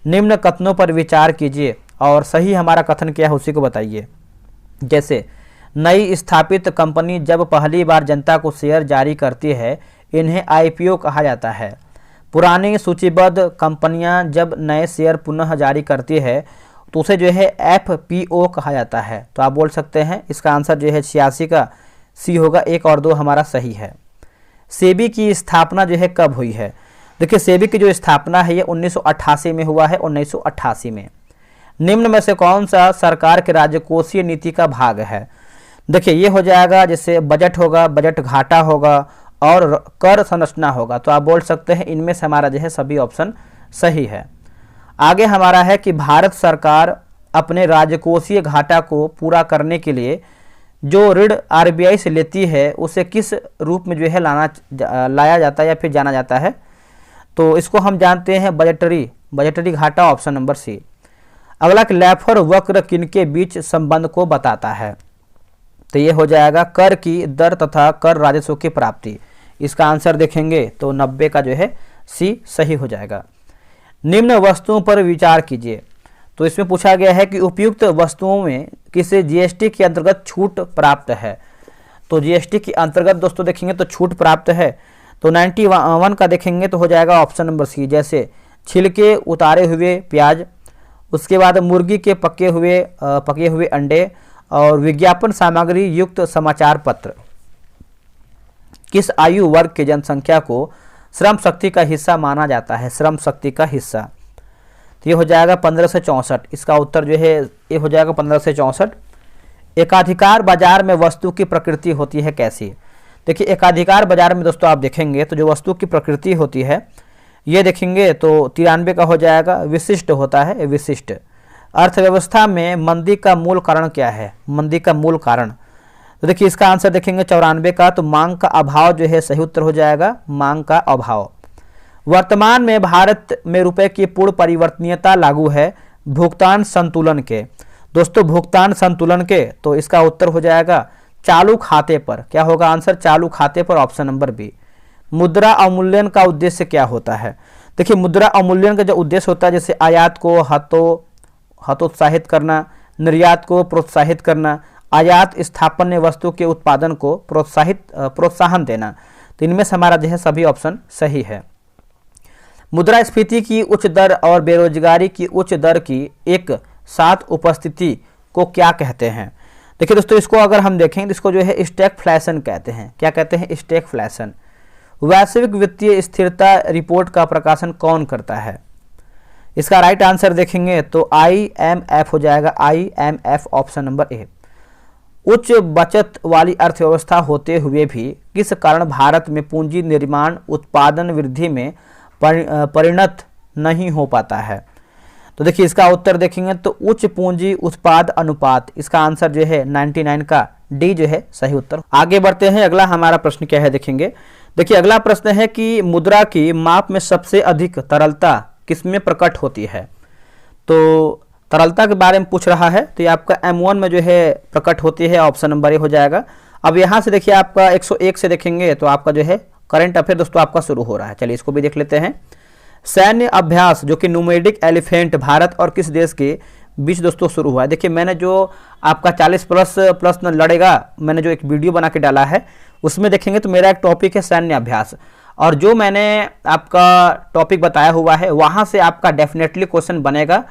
निम्न कथनों पर विचार कीजिए और सही हमारा कथन क्या है उसी को बताइए। जैसे नई स्थापित कंपनी जब पहली बार जनता को शेयर जारी करती है इन्हें IPO कहा जाता है। पुरानी सूचीबद्ध कंपनियां जब नए शेयर पुनः जारी करती है तो उसे जो है FPO कहा जाता है। तो आप बोल सकते हैं इसका आंसर जो है 86 का सी होगा, 1 और 2 हमारा सही है। सेबी की स्थापना जो है कब हुई है? देखिए सेबी की जो स्थापना है ये 1988 में हुआ है, 1988 में। निम्न में से कौन सा सरकार के राजकोषीय नीति का भाग है? देखिए ये हो जाएगा जैसे बजट होगा, बजट घाटा होगा और कर संरचना होगा। तो आप बोल सकते हैं इनमें से हमारा जो है सभी ऑप्शन सही है। आगे हमारा है कि भारत सरकार अपने राजकोषीय घाटा को पूरा करने के लिए जो ऋण आरबीआई से लेती है उसे किस रूप में जो है लाया जाता है या फिर जाना जाता है? तो इसको हम जानते हैं बजटरी घाटा, ऑप्शन नंबर सी। अगला लैफर वक्र किनके बीच संबंध को बताता है? तो ये हो जाएगा कर की दर तथा कर राजस्व की प्राप्ति। इसका आंसर देखेंगे तो 90 का जो है सी सही हो जाएगा। निम्न वस्तुओं पर विचार कीजिए। तो इसमें पूछा गया है कि उपयुक्त वस्तुओं में किसे जीएसटी के अंतर्गत छूट प्राप्त है? तो जीएसटी के अंतर्गत दोस्तों देखेंगे तो छूट प्राप्त है। तो 91 का देखेंगे तो हो जाएगा ऑप्शन नंबर सी। जैसे छिलके उतारे हुए प्याज, उसके बाद मुर्गी के पके हुए अंडे और विज्ञापन सामग्री युक्त समाचार पत्र। किस आयु वर्ग के जनसंख्या को श्रम शक्ति का हिस्सा माना जाता है? श्रम शक्ति का हिस्सा तो ये हो जाएगा 15 से 64। इसका उत्तर जो है ये हो जाएगा 15 से 64। एकाधिकार बाजार में वस्तु की प्रकृति होती है कैसी? देखिए एकाधिकार बाजार में दोस्तों आप देखेंगे तो जो वस्तु की प्रकृति होती है ये देखेंगे तो 93 का हो जाएगा, विशिष्ट होता है, विशिष्ट। अर्थव्यवस्था में मंदी का मूल कारण क्या है? मंदी का मूल कारण तो देखिए इसका आंसर देखेंगे 94 का, तो मांग का अभाव जो है सही उत्तर हो जाएगा, मांग का अभाव। वर्तमान में भारत में रुपए की पूर्ण परिवर्तनीयता लागू है भुगतान संतुलन के। दोस्तों भुगतान संतुलन के तो इसका उत्तर हो जाएगा चालू खाते पर। क्या होगा आंसर? चालू खाते पर, ऑप्शन नंबर बी। मुद्रा अवमूल्यन का उद्देश्य क्या होता है? देखिए मुद्रा अवमूल्यन का जो उद्देश्य होता है जैसे आयात को हतोत्साहित करना, निर्यात को प्रोत्साहित करना, आयात स्थापन्य वस्तु के उत्पादन को प्रोत्साहन देना। तो इनमें से हमारा जो है सभी ऑप्शन सही है। मुद्रास्फीति की उच्च दर और बेरोजगारी की उच्च दर की एक साथ उपस्थिति को क्या कहते हैं? देखिए दोस्तों इसको अगर हम देखें तो इसको जो है स्टैगफ्लेशन कहते हैं। क्या कहते हैं? स्टैगफ्लेशन। वैश्विक वित्तीय स्थिरता रिपोर्ट का प्रकाशन कौन करता है? इसका राइट आंसर देखेंगे तो IMF हो जाएगा, IMF, ऑप्शन नंबर ए। उच्च बचत वाली अर्थव्यवस्था होते हुए भी किस कारण भारत में पूंजी निर्माण उत्पादन वृद्धि में परिणत नहीं हो पाता है? तो देखिए इसका उत्तर देखेंगे तो उच्च पूंजी उत्पाद अनुपात। इसका आंसर जो है 99 का डी जो है सही उत्तर। आगे बढ़ते हैं, अगला हमारा प्रश्न क्या है देखेंगे। देखिए अगला प्रश्न है कि मुद्रा की माप में सबसे अधिक तरलता किसमें प्रकट होती है? तो तरलता के बारे में पूछ रहा है तो ये आपका M1 में जो है प्रकट होती है, ऑप्शन नंबर ए हो जाएगा। अब यहाँ से देखिए आपका 101 से देखेंगे तो आपका जो है करंट अफेयर दोस्तों आपका शुरू हो रहा है। चलिए इसको भी देख लेते हैं। सैन्य अभ्यास जो कि न्यूमेडिक एलिफेंट भारत और किस देश के बीच दोस्तों शुरू हुआ है? देखिए मैंने जो आपका 40 प्लस प्रश्न लड़ेगा मैंने जो एक वीडियो बना के डाला है उसमें देखेंगे तो मेरा एक टॉपिक है सैन्य अभ्यास, और जो मैंने आपका टॉपिक बताया हुआ है वहाँ से आपका डेफिनेटली क्वेश्चन बनेगा।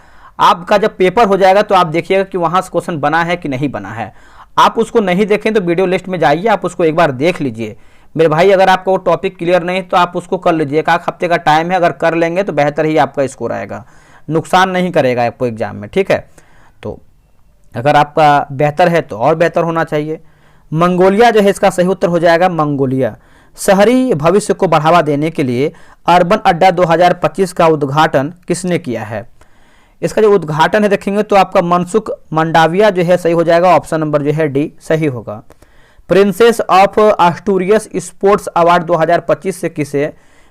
आपका जब पेपर हो जाएगा तो आप देखिएगा कि वहाँ से क्वेश्चन बना है कि नहीं बना है। आप उसको नहीं देखें तो वीडियो लिस्ट में जाइए, आप उसको एक बार देख लीजिए मेरे भाई। अगर आपका वो टॉपिक क्लियर नहीं तो आप उसको कर लीजिए, एक हफ्ते का टाइम है, अगर कर लेंगे तो बेहतर ही आपका स्कोर आएगा, नुकसान नहीं करेगा आपको एग्जाम में, ठीक है। तो अगर आपका बेहतर है तो और बेहतर होना चाहिए। मंगोलिया जो है इसका सही उत्तर हो जाएगा मंगोलिया। शहरी भविष्य को बढ़ावा देने के लिए अर्बन अड्डा 2025 का उद्घाटन किसने किया है? इसका जो उद्घाटन है देखेंगे तो आपका मनसुख मंडाविया जो है सही हो जाएगा, ऑप्शन नंबर जो है डी सही होगा। Princess of Asturias sports award 2025 से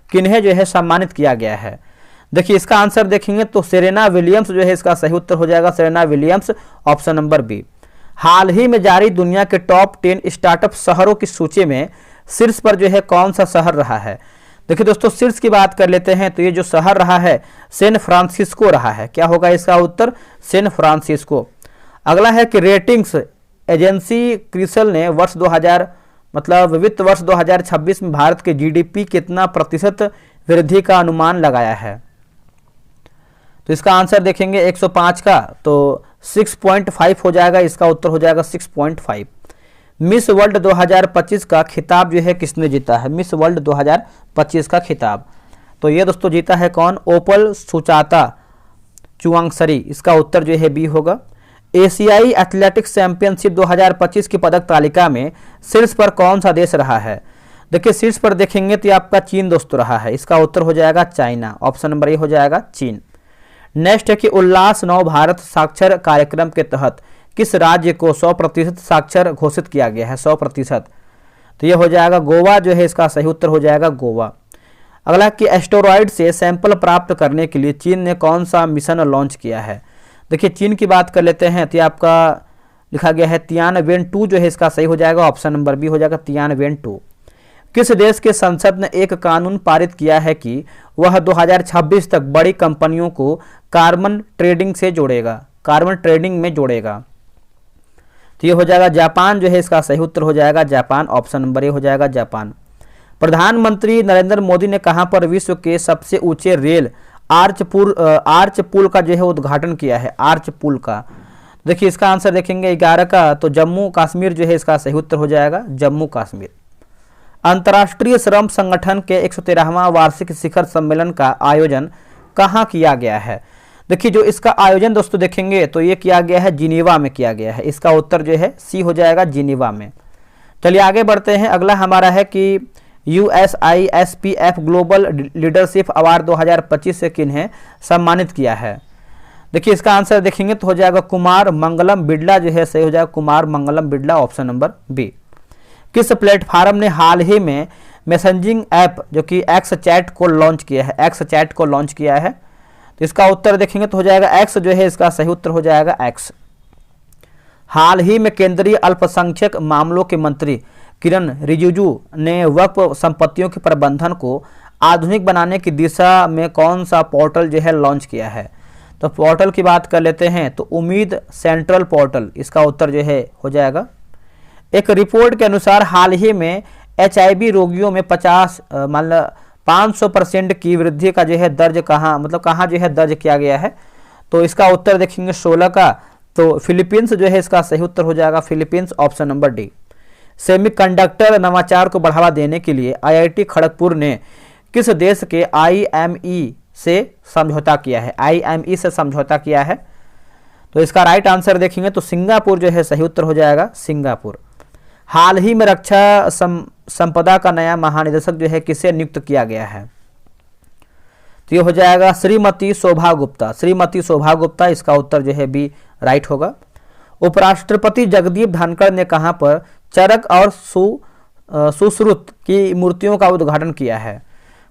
किन्हें जो है सम्मानित किया गया है? देखिए इसका आंसर देखेंगे तो सेरेना विलियम्स जो है इसका सही उत्तर हो जाएगा, Serena Williams, option number B. हाल ही में जारी दुनिया के टॉप 10 स्टार्टअप शहरों की सूची में शीर्ष पर जो है कौन सा शहर रहा है? देखिए दोस्तों शीर्ष की बात कर लेते हैं तो ये जो शहर रहा है सैन फ्रांसिस्को रहा है। क्या होगा इसका उत्तर? San Francisco. अगला है कि रेटिंग्स एजेंसी क्रिसल ने वर्ष 2000 मतलब वित्त वर्ष 2026 में भारत के जीडीपी कितना प्रतिशत वृद्धि का अनुमान लगाया है? तो इसका आंसर देखेंगे 105 का तो 6.5 हो जाएगा, इसका उत्तर हो जाएगा 6.5। मिस वर्ल्ड 2025 का खिताब जो है किसने जीता है? मिस वर्ल्ड 2025 का खिताब तो ये दोस्तों जीता है कौन? ओपल सुचाता चुवांगसरी, इसका उत्तर जो है बी होगा। एशियाई एथलेटिक्स चैंपियनशिप 2025 की पदक तालिका में शीर्ष पर कौन सा देश रहा है? देखिए शीर्ष पर देखेंगे तो आपका चीन दोस्तों रहा है, इसका उत्तर हो जाएगा चाइना, ऑप्शन नंबर ए हो जाएगा चीन। नेक्स्ट है कि उल्लास नव भारत साक्षर कार्यक्रम के तहत किस राज्य को 100% साक्षर घोषित किया गया है? 100%, तो ये हो जाएगा गोवा जो है, इसका सही उत्तर हो जाएगा गोवा। अगला कि एस्टेरॉयड से सैंपल प्राप्त करने के लिए चीन ने कौन सा मिशन लॉन्च किया है? देखिए चीन की बात कर लेते हैं तो आपका लिखा गया है तियानवेन-2 जो है इसका सही हो जाएगा, ऑप्शन नंबर बी हो जाएगा तियानवेन-2। किस देश के संसद ने एक कानून पारित किया है कि वह 2026 तक बड़ी कंपनियों को कार्बन ट्रेडिंग से जोड़ेगा, कार्बन ट्रेडिंग में जोड़ेगा? तो ये हो जाएगा जापान जो है, इसका सही उत्तर हो जाएगा जापान, ऑप्शन नंबर ए हो जाएगा जापान। प्रधानमंत्री नरेंद्र मोदी ने कहां पर विश्व के सबसे ऊंचे रेल आर्च पुल का जो है उद्घाटन किया है? आर्च पुल का देखिए इसका आंसर देखेंगे 11 का तो जम्मू कश्मीर जो है इसका सही उत्तर हो जाएगा जम्मू कश्मीर। अंतर्राष्ट्रीय श्रम संगठन के 113वां वार्षिक शिखर सम्मेलन का आयोजन कहाँ किया गया है? देखिए जो इसका आयोजन दोस्तों देखेंगे तो ये किया गया है जिनेवा में किया गया है, इसका उत्तर जो है सी हो जाएगा जिनेवा में। चलिए आगे बढ़ते हैं। अगला हमारा है कि USISPF ग्लोबल लीडरशिप अवार्ड 2025 से किन्हें सम्मानित किया है? देखिए इसका आंसर देखेंगे तो हो जाएगा कुमार मंगलम बिड़ला जो है सही हो जाएगा Kumar Mangalam Birla, option number B. किस प्लेटफार्म ने हाल ही में मैसेजिंग ऐप जो कि एक्स चैट को लॉन्च किया है? एक्स चैट को लॉन्च किया है, तो इसका उत्तर देखेंगे तो हो जाएगा एक्स जो है, इसका सही उत्तर हो जाएगा एक्स। हाल ही में केंद्रीय अल्पसंख्यक मामलों के मंत्री किरण रिजिजू ने वक्फ संपत्तियों के प्रबंधन को आधुनिक बनाने की दिशा में कौन सा पोर्टल जो है लॉन्च किया है? तो पोर्टल की बात कर लेते हैं तो उम्मीद सेंट्रल पोर्टल, इसका उत्तर जो है हो जाएगा। एक रिपोर्ट के अनुसार हाल ही में HIV रोगियों में 500% की वृद्धि का जो है दर्ज कहाँ जो है दर्ज किया गया है? तो इसका उत्तर देखेंगे 16 का तो फिलीपींस जो है, इसका सही उत्तर हो जाएगा Philippines, option number D. Semiconductor नवाचार को बढ़ावा देने के लिए IIT खड़गपुर ने किस देश के IME से समझौता किया है? IME से समझौता किया है, तो इसका राइट आंसर देखेंगे तो सिंगापुर जो है सही उत्तर हो जाएगा सिंगापुर। हाल ही में रक्षा संपदा का नया महानिदेशक जो है किसे नियुक्त किया गया है? तो ये हो जाएगा श्रीमती शोभा गुप्ता, श्रीमती शोभा गुप्ता, इसका उत्तर जो है बी राइट होगा। उपराष्ट्रपति जगदीप धनखड़ ने कहां पर चरक और सुश्रुत की मूर्तियों का उद्घाटन किया है?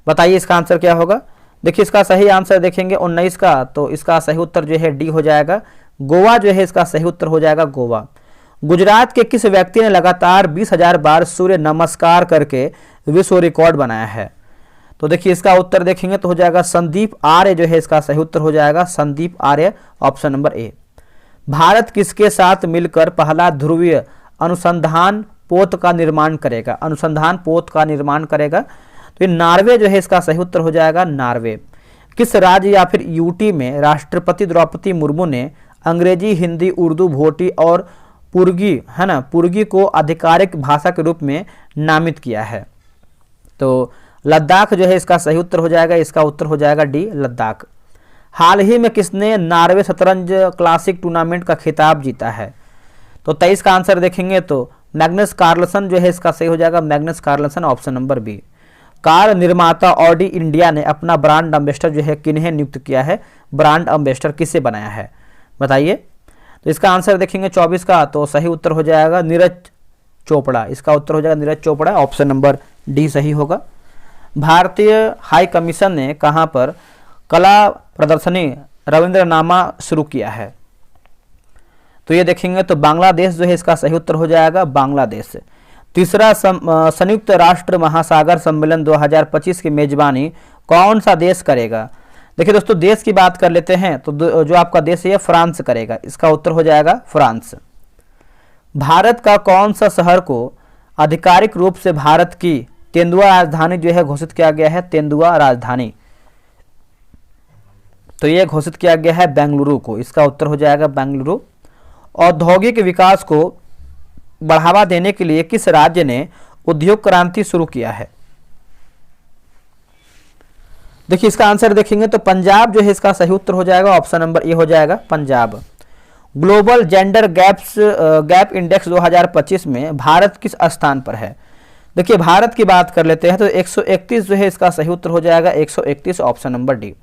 बताइए इसका आंसर क्या होगा? देखिए इसका सही आंसर देखेंगे 19 का तो इसका सही उत्तर जो है डी हो जाएगा गोवा जो है, इसका सही उत्तर हो जाएगा गोवा। गुजरात के किस व्यक्ति ने लगातार 20,000 बार सूर्य नमस्कार करके विश्व रिकॉर्ड बनाया है? तो देखिए इसका उत्तर देखेंगे तो हो जाएगा संदीप आर्य जो है, इसका सही उत्तर हो जाएगा संदीप आर्य, ऑप्शन नंबर ए। भारत किसके साथ मिलकर पहला ध्रुवीय अनुसंधान पोत का निर्माण करेगा? अनुसंधान पोत का निर्माण करेगा, तो ये नॉर्वे जो है, इसका सही उत्तर हो जाएगा नॉर्वे। किस राज्य या फिर यूटी में राष्ट्रपति द्रौपदी मुर्मू ने अंग्रेजी, हिंदी, उर्दू, भोटी और पुर्गी, है ना, पुर्गी को आधिकारिक भाषा के रूप में नामित किया है? तो लद्दाख जो है इसका सही उत्तर हो जाएगा, इसका उत्तर हो जाएगा डी, लद्दाख। हाल ही में किसने नॉर्वे शतरंज क्लासिक टूर्नामेंट का खिताब जीता है? तो 23 का आंसर देखेंगे तो मैग्नस कार्लसन जो है इसका सही हो जाएगा, Magnus Carlsen, option number B. Car निर्माता ऑडी इंडिया ने अपना ब्रांड एम्बेसडर जो है किन्हें नियुक्त किया है? ब्रांड एम्बेसडर किसे बनाया है, बताइए। तो इसका आंसर देखेंगे 24 का, तो सही उत्तर हो जाएगा नीरज चोपड़ा, इसका उत्तर हो जाएगा Neeraj Chopra, option number D सही होगा। भारतीय हाई कमीशन ने कहां पर कला प्रदर्शनी रविंद्रनामा शुरू किया है? तो ये देखेंगे तो बांग्लादेश जो है इसका सही उत्तर हो जाएगा, बांग्लादेश। तीसरा संयुक्त राष्ट्र महासागर सम्मेलन 2025 की मेजबानी कौन सा देश करेगा? देखिए दोस्तों, देश की बात कर लेते हैं तो जो आपका देश है फ्रांस करेगा, इसका उत्तर हो जाएगा फ्रांस। भारत का कौन सा शहर को आधिकारिक रूप से भारत की तेंदुआ राजधानी जो है घोषित किया गया है? तेंदुआ राजधानी, तो यह घोषित किया गया है बेंगलुरु को, इसका उत्तर हो जाएगा बेंगलुरु। औद्योगिक विकास को बढ़ावा देने के लिए किस राज्य ने उद्योग क्रांति शुरू किया है? देखिए इसका आंसर देखेंगे तो पंजाब जो है इसका सही उत्तर हो जाएगा, ऑप्शन नंबर ए हो जाएगा, Punjab. Global gender gap index 2025 में भारत किस स्थान पर है? देखिए भारत की बात कर लेते हैं तो 131 जो है इसका सही उत्तर हो जाएगा, 131, ऑप्शन नंबर डी।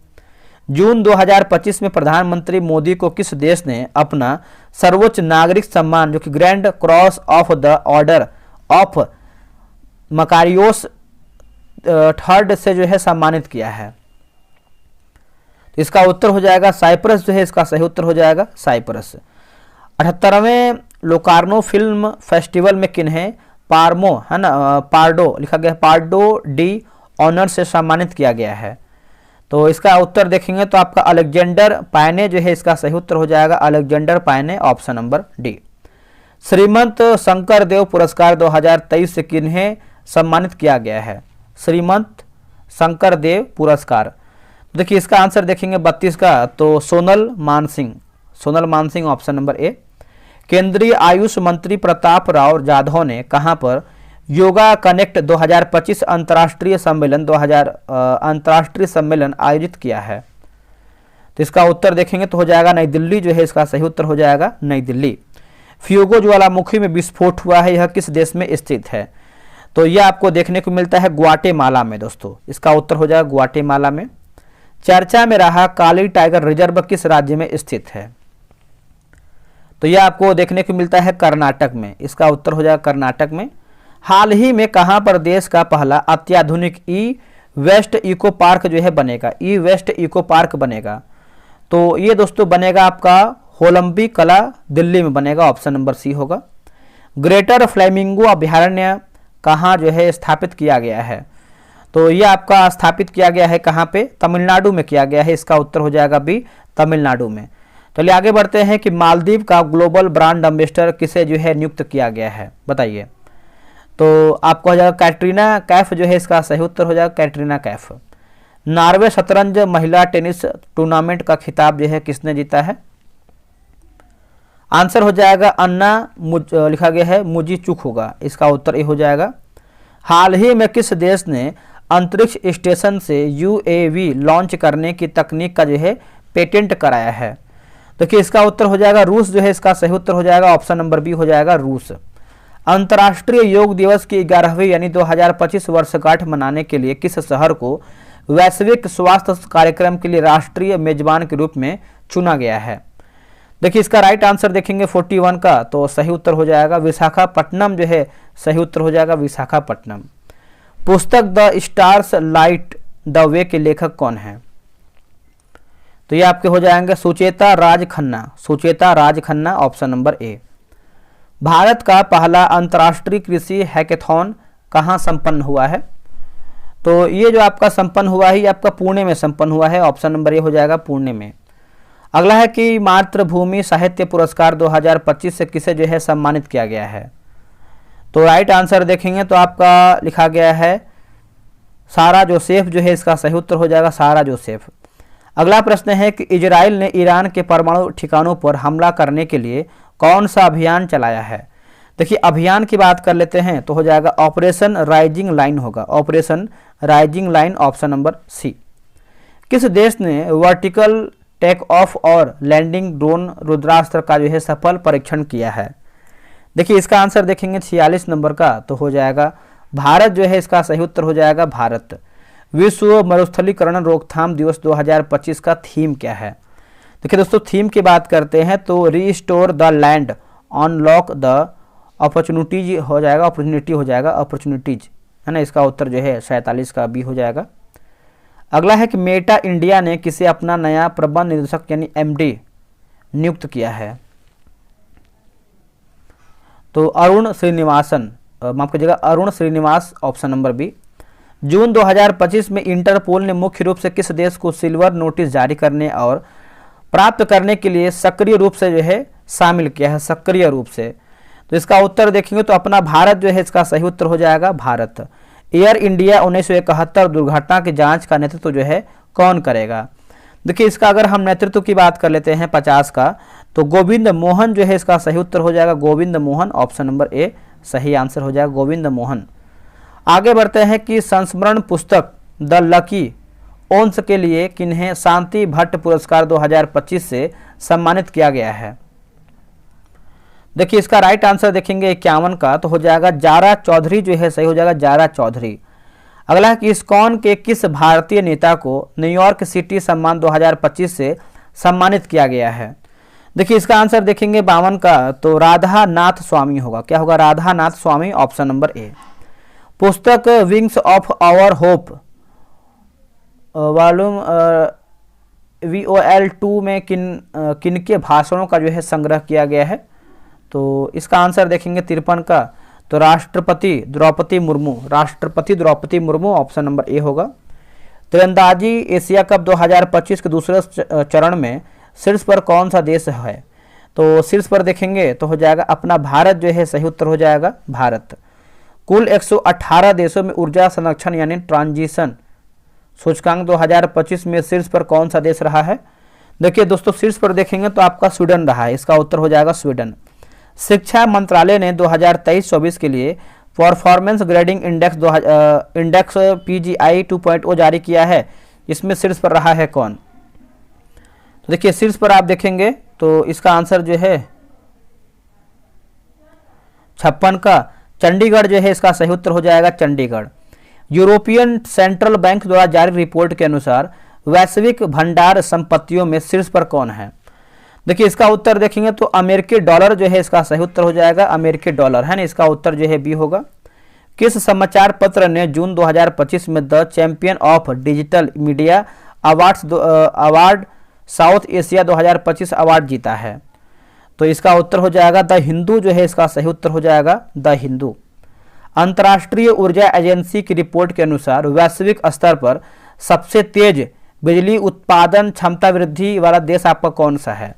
जून 2025 में प्रधानमंत्री मोदी को किस देश ने अपना सर्वोच्च नागरिक सम्मान जो कि grand cross of the order of Makarios third से जो है सम्मानित किया है? इसका उत्तर हो जाएगा साइप्रस जो है इसका सही उत्तर हो जाएगा, साइप्रस। 78वें लोकार्नो फिल्म फेस्टिवल में किन्हें पार्मो, है ना, पार्डो लिखा गया, पार्डो डी ऑनर से सम्मानित किया गया है? तो इसका उत्तर देखेंगे तो आपका अलेक्जेंडर पायने जो है इसका सही उत्तर हो जाएगा, Alexander Payne, option number D. Srimanta Sankardev पुरस्कार 2023 से किन्हें सम्मानित किया गया है? श्रीमंत शंकरदेव पुरस्कार, देखिए इसका आंसर देखेंगे 32 का, तो सोनल मानसिंह, सोनल मानसिंह, ऑप्शन नंबर ए। केंद्रीय आयुष मंत्री प्रताप राव जाधव ने कहां पर योगा कनेक्ट 2025 अंतर्राष्ट्रीय सम्मेलन आयोजित किया है? तो इसका उत्तर देखेंगे तो हो जाएगा नई दिल्ली जो है इसका सही उत्तर हो जाएगा, नई दिल्ली। फ्यूगो ज्वालामुखी में विस्फोट हुआ है, यह किस देश में स्थित है? तो यह आपको देखने को मिलता है ग्वाटेमाला में दोस्तों, इसका उत्तर हो जाएगा ग्वाटेमाला में। चर्चा में रहा काली टाइगर रिजर्व किस राज्य में स्थित है? तो यह आपको देखने को मिलता है कर्नाटक में, इसका उत्तर हो जाएगा कर्नाटक में। हाल ही में कहां पर देश का पहला अत्याधुनिक ई वेस्ट इको पार्क जो है बनेगा? ई वेस्ट इको पार्क बनेगा, तो ये दोस्तों बनेगा आपका होलंबी कला, दिल्ली में बनेगा, ऑप्शन नंबर सी होगा। ग्रेटर फ्लेमिंगो अभ्यारण्य कहाँ जो है स्थापित किया गया है? तो ये आपका स्थापित किया गया है कहाँ पे? तमिलनाडु में किया गया है, इसका उत्तर हो जाएगा बी, तमिलनाडु में। चलिए आगे बढ़ते हैं कि मालदीव का ग्लोबल ब्रांड एम्बेसडर किसे जो है नियुक्त किया गया है, बताइए। तो आपको हो जाएगा कैटरीना कैफ जो है इसका सही उत्तर हो जाएगा, कैटरीना कैफ। नॉर्वे शतरंज महिला टेनिस टूर्नामेंट का खिताब जो है किसने जीता है? आंसर हो जाएगा अन्ना लिखा गया है, मुजीचुक होगा, इसका उत्तर ये हो जाएगा। हाल ही में किस देश ने अंतरिक्ष स्टेशन से यूएवी लॉन्च करने की तकनीक का जो है पेटेंट कराया है? देखिए इसका उत्तर हो जाएगा रूस जो है इसका सही उत्तर हो जाएगा, ऑप्शन नंबर बी हो जाएगा, रूस। अंतर्राष्ट्रीय योग दिवस की 11वीं यानी 2025 वर्षगांठ मनाने के लिए किस शहर को वैश्विक स्वास्थ्य कार्यक्रम के लिए राष्ट्रीय मेजबान के रूप में चुना गया है? देखिए इसका राइट आंसर देखेंगे 41 का, तो सही उत्तर हो जाएगा विशाखापट्टनम जो है सही उत्तर हो जाएगा, विशाखापट्टनम। पुस्तक the stars light the way के लेखक कौन है? तो ये आपके हो जाएंगे Sucheta Raj Khanna, Sucheta Raj Khanna, option number A. Bharat का पहला अंतर्राष्ट्रीय कृषि हैकेथॉन कहाँ संपन्न हुआ है? तो ये जो आपका संपन्न हुआ है ये आपका पुणे में संपन्न हुआ है, ऑप्शन नंबर ए हो जाएगा, पुणे में। अगला है कि मातृभूमि साहित्य पुरस्कार 2025 से किसे जो है सम्मानित किया गया है? तो राइट आंसर देखेंगे तो आपका लिखा गया है सारा जोसेफ जो है इसका सही उत्तर हो जाएगा, सारा जोसेफ। अगला प्रश्न है कि इजराइल ने ईरान के परमाणु ठिकानों पर हमला करने के लिए कौन सा अभियान चलाया है। देखिए अभियान की बात कर लेते हैं तो हो जाएगा ऑपरेशन राइजिंग लाइन होगा, operation rising lion, option number C. किस देश ने वर्टिकल टेक ऑफ और लैंडिंग ड्रोन रुद्रास्त्र का जो है सफल परीक्षण किया है। देखिए इसका आंसर देखेंगे 46 नंबर का, तो हो जाएगा भारत जो है, इसका सही उत्तर हो जाएगा भारत। विश्व मरुस्थलीकरण रोकथाम दिवस 2025 का थीम क्या है। देखिए दोस्तों थीम की बात करते हैं तो restore the land, unlock the opportunities हो जाएगा, अपॉर्चुनिटी हो जाएगा, अपॉर्चुनिटीज है ना, इसका उत्तर जो है 47 का बी हो जाएगा। अगला है कि मेटा इंडिया ने किसे अपना नया प्रबंध निदेशक यानी एमडी नियुक्त किया है। तो अरुण श्रीनिवासन, माफ कीजिएगा Arun Srinivas, option number B. जून 2025 में इंटरपोल ने मुख्य रूप से किस देश को सिल्वर नोटिस जारी करने और प्राप्त करने के लिए सक्रिय रूप से जो है शामिल किया है, सक्रिय रूप से। तो इसका उत्तर देखेंगे तो अपना भारत जो है, इसका सही उत्तर हो जाएगा भारत। एयर इंडिया 1971 दुर्घटना की जांच का नेतृत्व जो है कौन करेगा। देखिए इसका अगर हम नेतृत्व की बात कर लेते हैं 50 का, तो गोविंद मोहन जो है इसका सही उत्तर हो जाएगा गोविंद मोहन, ऑप्शन नंबर ए सही आंसर हो जाएगा गोविंद मोहन। आगे बढ़ते हैं कि संस्मरण पुस्तक द लकी ओन्स के लिए किन्हें शांति भट्ट पुरस्कार 2025 से सम्मानित किया गया है। देखिए इसका राइट आंसर देखेंगे 51 का, तो हो जाएगा जारा चौधरी जो है, सही हो जाएगा जारा चौधरी। अगला है कि इस्कॉन के किस भारतीय नेता को न्यूयॉर्क सिटी सम्मान 2025 से सम्मानित किया गया है। देखिए इसका आंसर देखेंगे 52 का, तो राधा नाथ स्वामी होगा, क्या होगा Radha Nath Swami, option number A. पुस्तक wings of our hope volume VOL2 में किनके भाषणों का जो है संग्रह किया गया है। तो इसका आंसर देखेंगे 53 का, तो राष्ट्रपति द्रौपदी मुर्मू, राष्ट्रपति Droupadi Murmu, option number A होगा। तीरंदाजी एशिया कप 2025 के दूसरे चरण में शीर्ष पर कौन सा देश है। तो शीर्ष पर देखेंगे तो हो जाएगा अपना भारत जो है, सही उत्तर हो जाएगा भारत। कुल 118 देशों में ऊर्जा संरक्षण यानी ट्रांजिशन सूचकांक 2025 में शीर्ष पर कौन सा देश रहा है। देखिए दोस्तों शीर्ष पर देखेंगे तो आपका स्वीडन रहा है, इसका उत्तर हो जाएगा स्वीडन। शिक्षा मंत्रालय ने 2023-24 के लिए परफॉर्मेंस ग्रेडिंग इंडेक्स PGI 2.0 जारी किया है, इसमें शीर्ष पर रहा है कौन। तो देखिए शीर्ष पर आप देखेंगे तो इसका आंसर जो है 56 का चंडीगढ़ जो है, इसका सही उत्तर हो जाएगा चंडीगढ़। यूरोपियन सेंट्रल बैंक द्वारा जारी रिपोर्ट के अनुसार वैश्विक भंडार संपत्तियों में शीर्ष पर कौन है। देखिए इसका उत्तर देखेंगे तो अमेरिकी डॉलर जो है, इसका सही उत्तर हो जाएगा अमेरिकी डॉलर, है ना, इसका उत्तर जो है बी होगा। किस समाचार पत्र ने जून 2025 में the champion of digital media award south Asia 2025 award जीता है। तो इसका उत्तर हो जाएगा द हिंदू जो है, इसका सही उत्तर हो जाएगा द हिंदू। अंतर्राष्ट्रीय ऊर्जा एजेंसी की रिपोर्ट के अनुसार वैश्विक स्तर पर सबसे तेज बिजली उत्पादन क्षमता वृद्धि वाला देश आपका कौन सा है।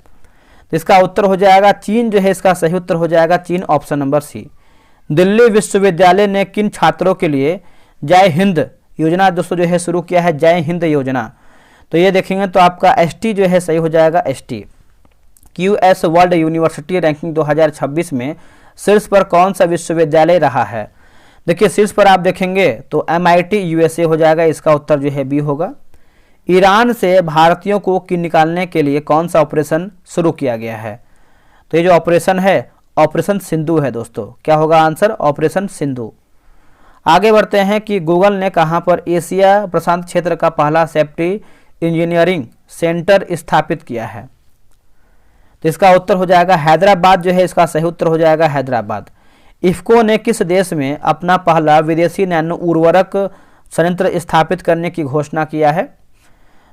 तो इसका उत्तर हो जाएगा चीन जो है, इसका सही उत्तर हो जाएगा चीन, ऑप्शन नंबर सी। दिल्ली विश्वविद्यालय ने किन छात्रों के लिए जय हिंद योजना दोस्तों जो है शुरू किया है, जय हिंद योजना। तो ये देखेंगे तो आपका ST जो है, सही हो जाएगा ST। QS world university ranking 2026 में शीर्ष पर कौन सा विश्वविद्यालय रहा है। देखिए शीर्ष पर आप देखेंगे तो MIT USA हो जाएगा, इसका उत्तर जो है बी होगा। ईरान से भारतीयों को निकालने के लिए कौन सा ऑपरेशन शुरू किया गया है। तो ये जो ऑपरेशन है ऑपरेशन सिंधु है दोस्तों, क्या होगा आंसर ऑपरेशन सिंधु। आगे बढ़ते हैं कि गूगल ने कहां पर एशिया प्रशांत क्षेत्र का पहला सेफ्टी इंजीनियरिंग सेंटर स्थापित किया है। तो इसका उत्तर हो जाएगा हैदराबाद जो है, इसका सही उत्तर हो जाएगा हैदराबाद। इफ्को ने किस देश में अपना पहला विदेशी नैनो उर्वरक संयंत्र स्थापित करने की घोषणा किया है।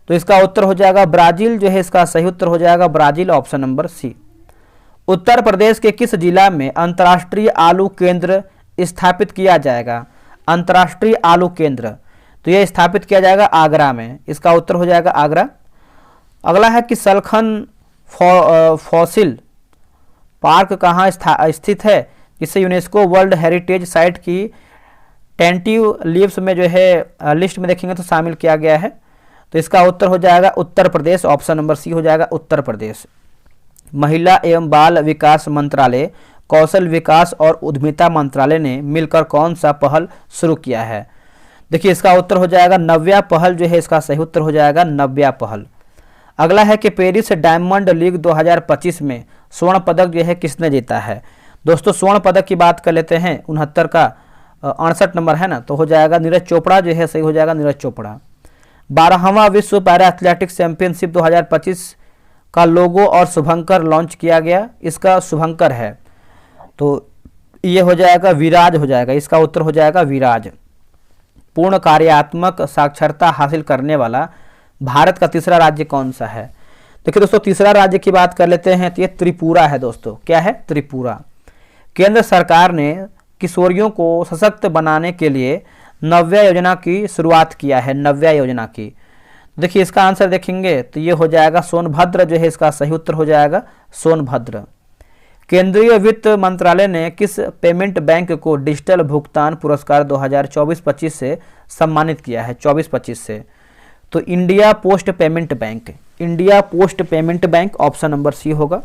तो इसका उत्तर हो जाएगा ब्राजील जो है, इसका सही उत्तर हो जाएगा ब्राजील, ऑप्शन नंबर सी। उत्तर प्रदेश के किस जिला में अंतर्राष्ट्रीय आलू केंद्र स्थापित किया जाएगा। अंतर्राष्ट्रीय आलू केंद्र तो यह स्थापित किया जाएगा आगरा में, इसका उत्तर हो जाएगा आगरा। अगला है कि सलखन फॉसिल पार्क कहाँ स्थित है, जिसे यूनेस्को वर्ल्ड हेरिटेज साइट की टेंटिव लिस्ट में जो है लिस्ट में देखेंगे तो शामिल किया गया है। तो इसका उत्तर हो जाएगा उत्तर प्रदेश, ऑप्शन नंबर सी हो जाएगा उत्तर प्रदेश। महिला एवं बाल विकास मंत्रालय, कौशल विकास और उद्यमिता मंत्रालय ने मिलकर कौन सा पहल शुरू किया है? देखिए इसका उत्तर हो जाएगा नव्या पहल जो है, इसका सही उत्तर हो जाएगा नव्या पहल। अगला है कि पेरिस डायमंड लीग 2025 में स्वर्ण पदक जो है किसने जीता है? दोस्तों स्वर्ण पदक की बात कर लेते हैं, 69 का 68 नंबर है ना, तो हो जाएगा नीरज चोपड़ा जो है, सही हो जाएगा नीरज चोपड़ा। 12वां विश्व पैरा एथलेटिक्स चैंपियनशिप 2025 का लोगो और शुभंकर लॉन्च किया गया, इसका शुभंकर है, तो ये हो जाएगा विराज हो जाएगा, इसका उत्तर हो जाएगा विराज। पूर्ण कार्यात्मक साक्षरता हासिल करने वाला भारत का तीसरा राज्य कौन सा है? देखिए दोस्तों तीसरा राज्य की बात कर लेते हैं, तो ये त्रिपुरा है दोस्तों। क्या है? त्रिपुरा। केंद्र सरकार ने किशोरियों को सशक्त बनाने के लिए नव्या योजना की शुरुआत किया है, नव्या योजना की। देखिए इसका आंसर देखेंगे तो ये हो जाएगा सोनभद्र जो है, इसका सही उत्तर हो जाएगा सोनभद्र। केंद्रीय वित्त मंत्रालय ने किस पेमेंट बैंक को डिजिटल भुगतान पुरस्कार 2024-25 से सम्मानित किया है? 24-25 से, तो India post payment bank, India post payment bank, option number C होगा।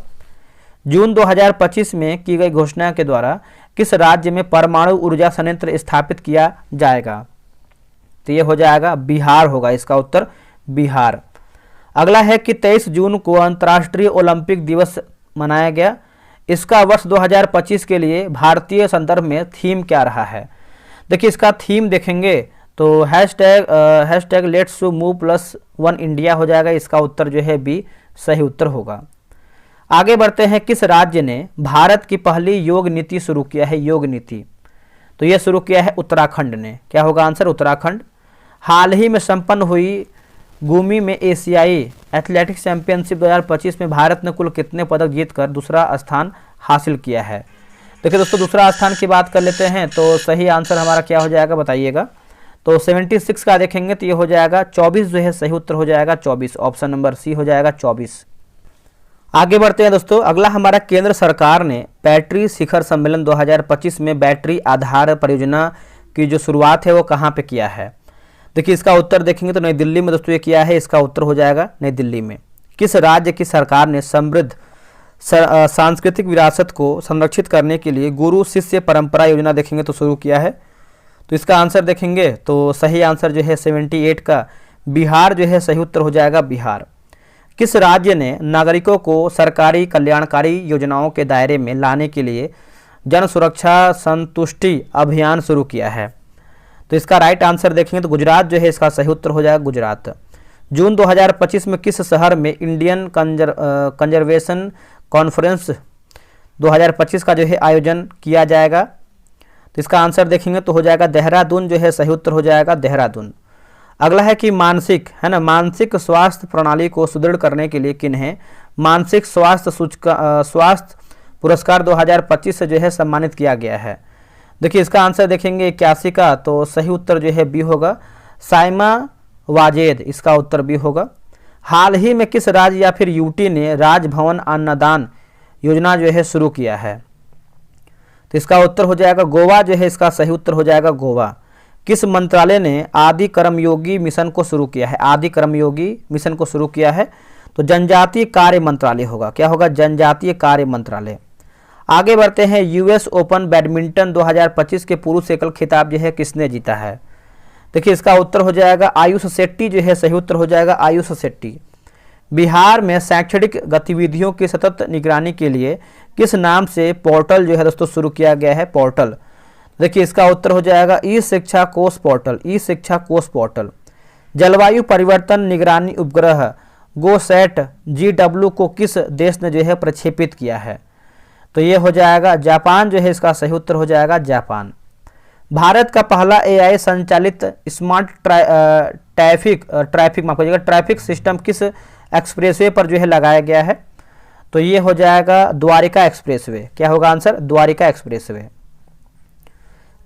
जून 2025 में की गई घोषणा के द्वारा किस राज्य में परमाणु ऊर्जा संयंत्र स्थापित किया जाएगा? तो ये हो जाएगा बिहार होगा, इसका उत्तर बिहार। अगला है कि 23 जून को अंतर्राष्ट्रीय ओलंपिक दिवस मनाया गया, इसका वर्ष 2025 के लिए भारतीय संदर्भ में थीम क्या रहा है? देखिए इसका थीम देखेंगे तो हैशटैग लेट्स मूव +1 इंडिया हो जाएगा, इसका उत्तर जो है बी सही उत्तर होगा। आगे बढ़ते हैं, किस राज्य ने भारत की पहली योग नीति शुरू किया है? योग नीति, तो यह शुरू किया है उत्तराखंड ने। क्या होगा आंसर? उत्तराखंड। हाल ही में संपन्न हुई गुमी में एशियाई एथलेटिक्स चैंपियनशिप 2025 में भारत ने कुल कितने पदक जीतकर दूसरा स्थान हासिल किया है? देखिए दोस्तों दूसरा स्थान की बात कर लेते हैं, तो सही आंसर हमारा क्या हो जाएगा बताइएगा? तो 76 का देखेंगे तो ये हो जाएगा 24 जो है, सही उत्तर हो जाएगा 24, ऑप्शन नंबर सी हो जाएगा 24। आगे बढ़ते हैं दोस्तों, अगला हमारा केंद्र सरकार ने बैटरी शिखर सम्मेलन 2025 में बैटरी आधार परियोजना की जो शुरुआत है वो कहाँ पे किया है? देखिए इसका उत्तर देखेंगे तो नई दिल्ली में दोस्तों ये किया है, इसका उत्तर हो जाएगा नई दिल्ली में। किस राज्य की सरकार ने समृद्ध सांस्कृतिक विरासत को संरक्षित करने के लिए गुरु शिष्य परंपरा योजना देखेंगे तो शुरू किया है? तो इसका आंसर देखेंगे तो सही आंसर जो है 78 का बिहार जो है, सही उत्तर हो जाएगा बिहार। किस राज्य ने नागरिकों को सरकारी कल्याणकारी योजनाओं के दायरे में लाने के लिए जन सुरक्षा संतुष्टि अभियान शुरू किया है? तो इसका राइट आंसर देखेंगे तो गुजरात जो है, इसका सही उत्तर हो जाएगा गुजरात। जून 2025 में किस शहर में इंडियन कंजर्वेशन कॉन्फ्रेंस 2025 का जो है आयोजन किया जाएगा? तो इसका आंसर देखेंगे तो हो जाएगा देहरादून जो है, सही उत्तर हो जाएगा देहरादून। अगला है कि मानसिक है ना, मानसिक स्वास्थ्य प्रणाली को सुदृढ़ करने के लिए किन्हें मानसिक स्वास्थ्य पुरस्कार 2025 से जो है सम्मानित किया गया है? देखिए इसका आंसर देखेंगे 81 का, तो सही उत्तर जो है बी होगा साइमा वाजेद, इसका उत्तर बी होगा। हाल ही में किस राज्य या फिर यूटी ने राजभवन अन्नदान योजना जो है शुरू किया है? तो इसका उत्तर हो जाएगा गोवा जो है, इसका सही उत्तर हो जाएगा गोवा। किस मंत्रालय ने आदि कर्मयोगी मिशन को शुरू किया है? आदि कर्मयोगी मिशन को शुरू किया है, तो जनजातीय कार्य मंत्रालय होगा। क्या होगा? जनजातीय कार्य मंत्रालय। आगे बढ़ते हैं, यूएस ओपन बैडमिंटन 2025 के पुरुष एकल खिताब जो है किसने जीता है? देखिए इसका उत्तर हो जाएगा आयुष शेट्टी जो है, सही उत्तर हो जाएगा आयुष शेट्टी। बिहार में शैक्षणिक गतिविधियों की सतत निगरानी के लिए किस नाम से पोर्टल जो है दोस्तों शुरू किया गया है? पोर्टल, देखिए इसका उत्तर हो जाएगा ई शिक्षा कोष पोर्टल, ई शिक्षा कोष पोर्टल। जलवायु परिवर्तन निगरानी उपग्रह GoSat GW को किस देश ने जो है प्रक्षेपित किया है? तो ये हो जाएगा जापान जो है, इसका सही उत्तर हो जाएगा जापान। भारत का पहला AI संचालित स्मार्ट ट्रैफिक सिस्टम किस एक्सप्रेसवे पर जो है लगाया गया है? तो ये हो जाएगा द्वारिका एक्सप्रेसवे। क्या होगा आंसर? द्वारिका एक्सप्रेसवे।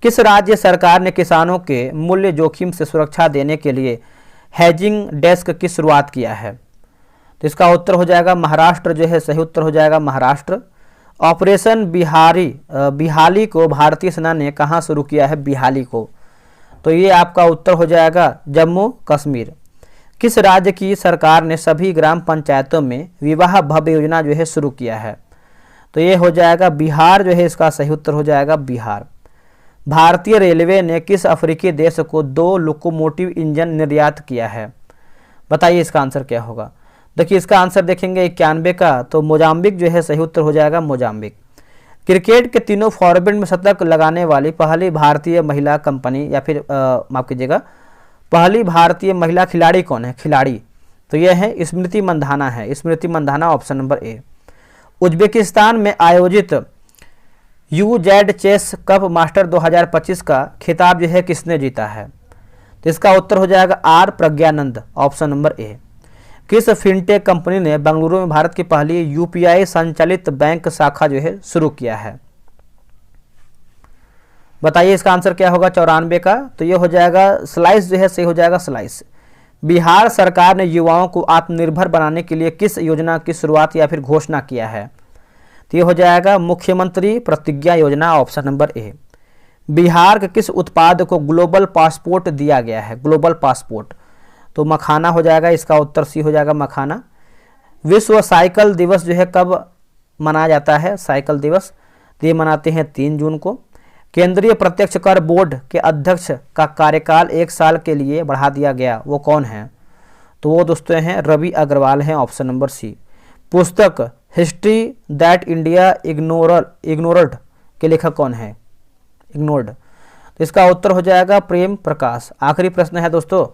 किस राज्य सरकार ने किसानों के मूल्य जोखिम से सुरक्षा देने के लिए हेजिंग डेस्क की शुरुआत किया है? तो इसका उत्तर हो जाएगा महाराष्ट्र जो है, सही उत्तर हो जाएगा महाराष्ट्र। ऑपरेशन बिहाली को भारतीय सेना ने कहाँ शुरू किया है? बिहाली को, तो ये आपका उत्तर हो जाएगा जम्मू कश्मीर। किस राज्य की सरकार ने सभी ग्राम पंचायतों में विवाह भव्य योजना जो है शुरू किया है? तो ये हो जाएगा बिहार जो है, इसका सही उत्तर हो जाएगा बिहार। भारतीय रेलवे ने किस अफ्रीकी देश को 2 लोकोमोटिव इंजन निर्यात किया है? बताइए इसका आंसर क्या होगा। देखिए इसका आंसर देखेंगे 91 का, तो मोजाम्बिक जो है सही उत्तर हो जाएगा मोजाम्बिक। क्रिकेट के तीनों फॉर्मेट में शतक लगाने वाली पहली भारतीय महिला कंपनी या फिर माफ कीजिएगा पहली भारतीय महिला खिलाड़ी कौन है? खिलाड़ी तो यह है स्मृति मंधाना है, Smriti Mandhana, option number A. Uzbekistan में आयोजित यूजेड चेस कप मास्टर 2025 का खिताब जो है किसने जीता है? तो इसका उत्तर हो जाएगा R Praggnanandhaa, option number A. किस फिनटेक कंपनी ने बेंगलुरु में भारत की पहली यूपीआई संचालित बैंक शाखा जो है शुरू किया है? बताइए इसका आंसर क्या होगा 94 का, तो ये हो जाएगा स्लाइस जो है सही हो जाएगा स्लाइस। बिहार सरकार ने युवाओं को आत्मनिर्भर बनाने के लिए किस योजना की शुरुआत या फिर घोषणा किया है? तो ये हो जाएगा मुख्यमंत्री प्रतिज्ञा योजना, ऑप्शन नंबर ए। बिहार के किस उत्पाद को ग्लोबल पासपोर्ट दिया गया है? ग्लोबल पासपोर्ट तो मखाना हो जाएगा, इसका उत्तर सी हो जाएगा मखाना। विश्व साइकिल दिवस जो है कब मनाया जाता है? साइकिल दिवस तो ये मनाते हैं 3 जून को। केंद्रीय प्रत्यक्ष कर बोर्ड के अध्यक्ष का कार्यकाल 1 साल के लिए बढ़ा दिया गया, वो कौन है? तो वो दोस्तों हैं रवि अग्रवाल हैं, ऑप्शन नंबर सी। पुस्तक हिस्ट्री दैट इंडिया इग्नोर्ड के लेखक कौन है? इग्नोर्ड तो इसका उत्तर हो जाएगा प्रेम प्रकाश। आखिरी प्रश्न है दोस्तों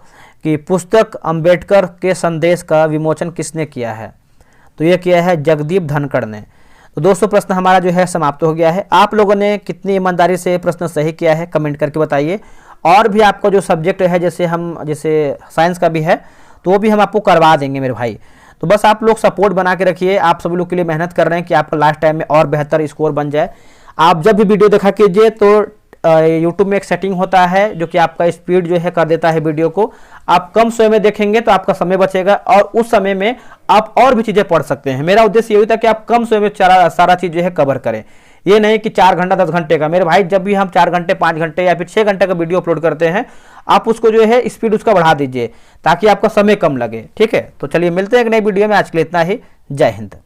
कि पुस्तक अंबेडकर के संदेश का विमोचन किसने किया है? तो यह किया है जगदीप धनखड़ ने। तो दोस्तों प्रश्न हमारा जो है समाप्त हो गया है। आप लोगों ने कितनी ईमानदारी से प्रश्न सही किया है कमेंट करके बताइए। और भी आपका जो सब्जेक्ट है जैसे साइंस का भी है तो वो भी हम आपको करवा देंगे मेरे भाई। तो बस आप लोग सपोर्ट बना के रखिए, आप सभी लोग के लिए मेहनत कर रहे हैं कि आपका लास्ट टाइम में और बेहतर स्कोर बन जाए। आप जब भी वीडियो देखा कीजिए तो यूट्यूब में एक सेटिंग होता है जो कि आपका स्पीड जो है कर देता है वीडियो को। आप कम समय में देखेंगे तो आपका समय बचेगा और उस समय में आप और भी चीज़ें पढ़ सकते हैं। मेरा उद्देश्य यही था कि आप कम समय में सारा चीज़ जो है कवर करें, ये नहीं कि 4 घंटा 10 घंटे का। मेरे भाई जब भी हम 4 घंटे 5 घंटे या फिर 6 घंटे का वीडियो अपलोड करते हैं आप उसको जो है स्पीड उसका बढ़ा दीजिए ताकि आपका समय कम लगे। ठीक है, तो चलिए मिलते हैं एक नई वीडियो में। आज के लिए इतना ही। जय हिंद।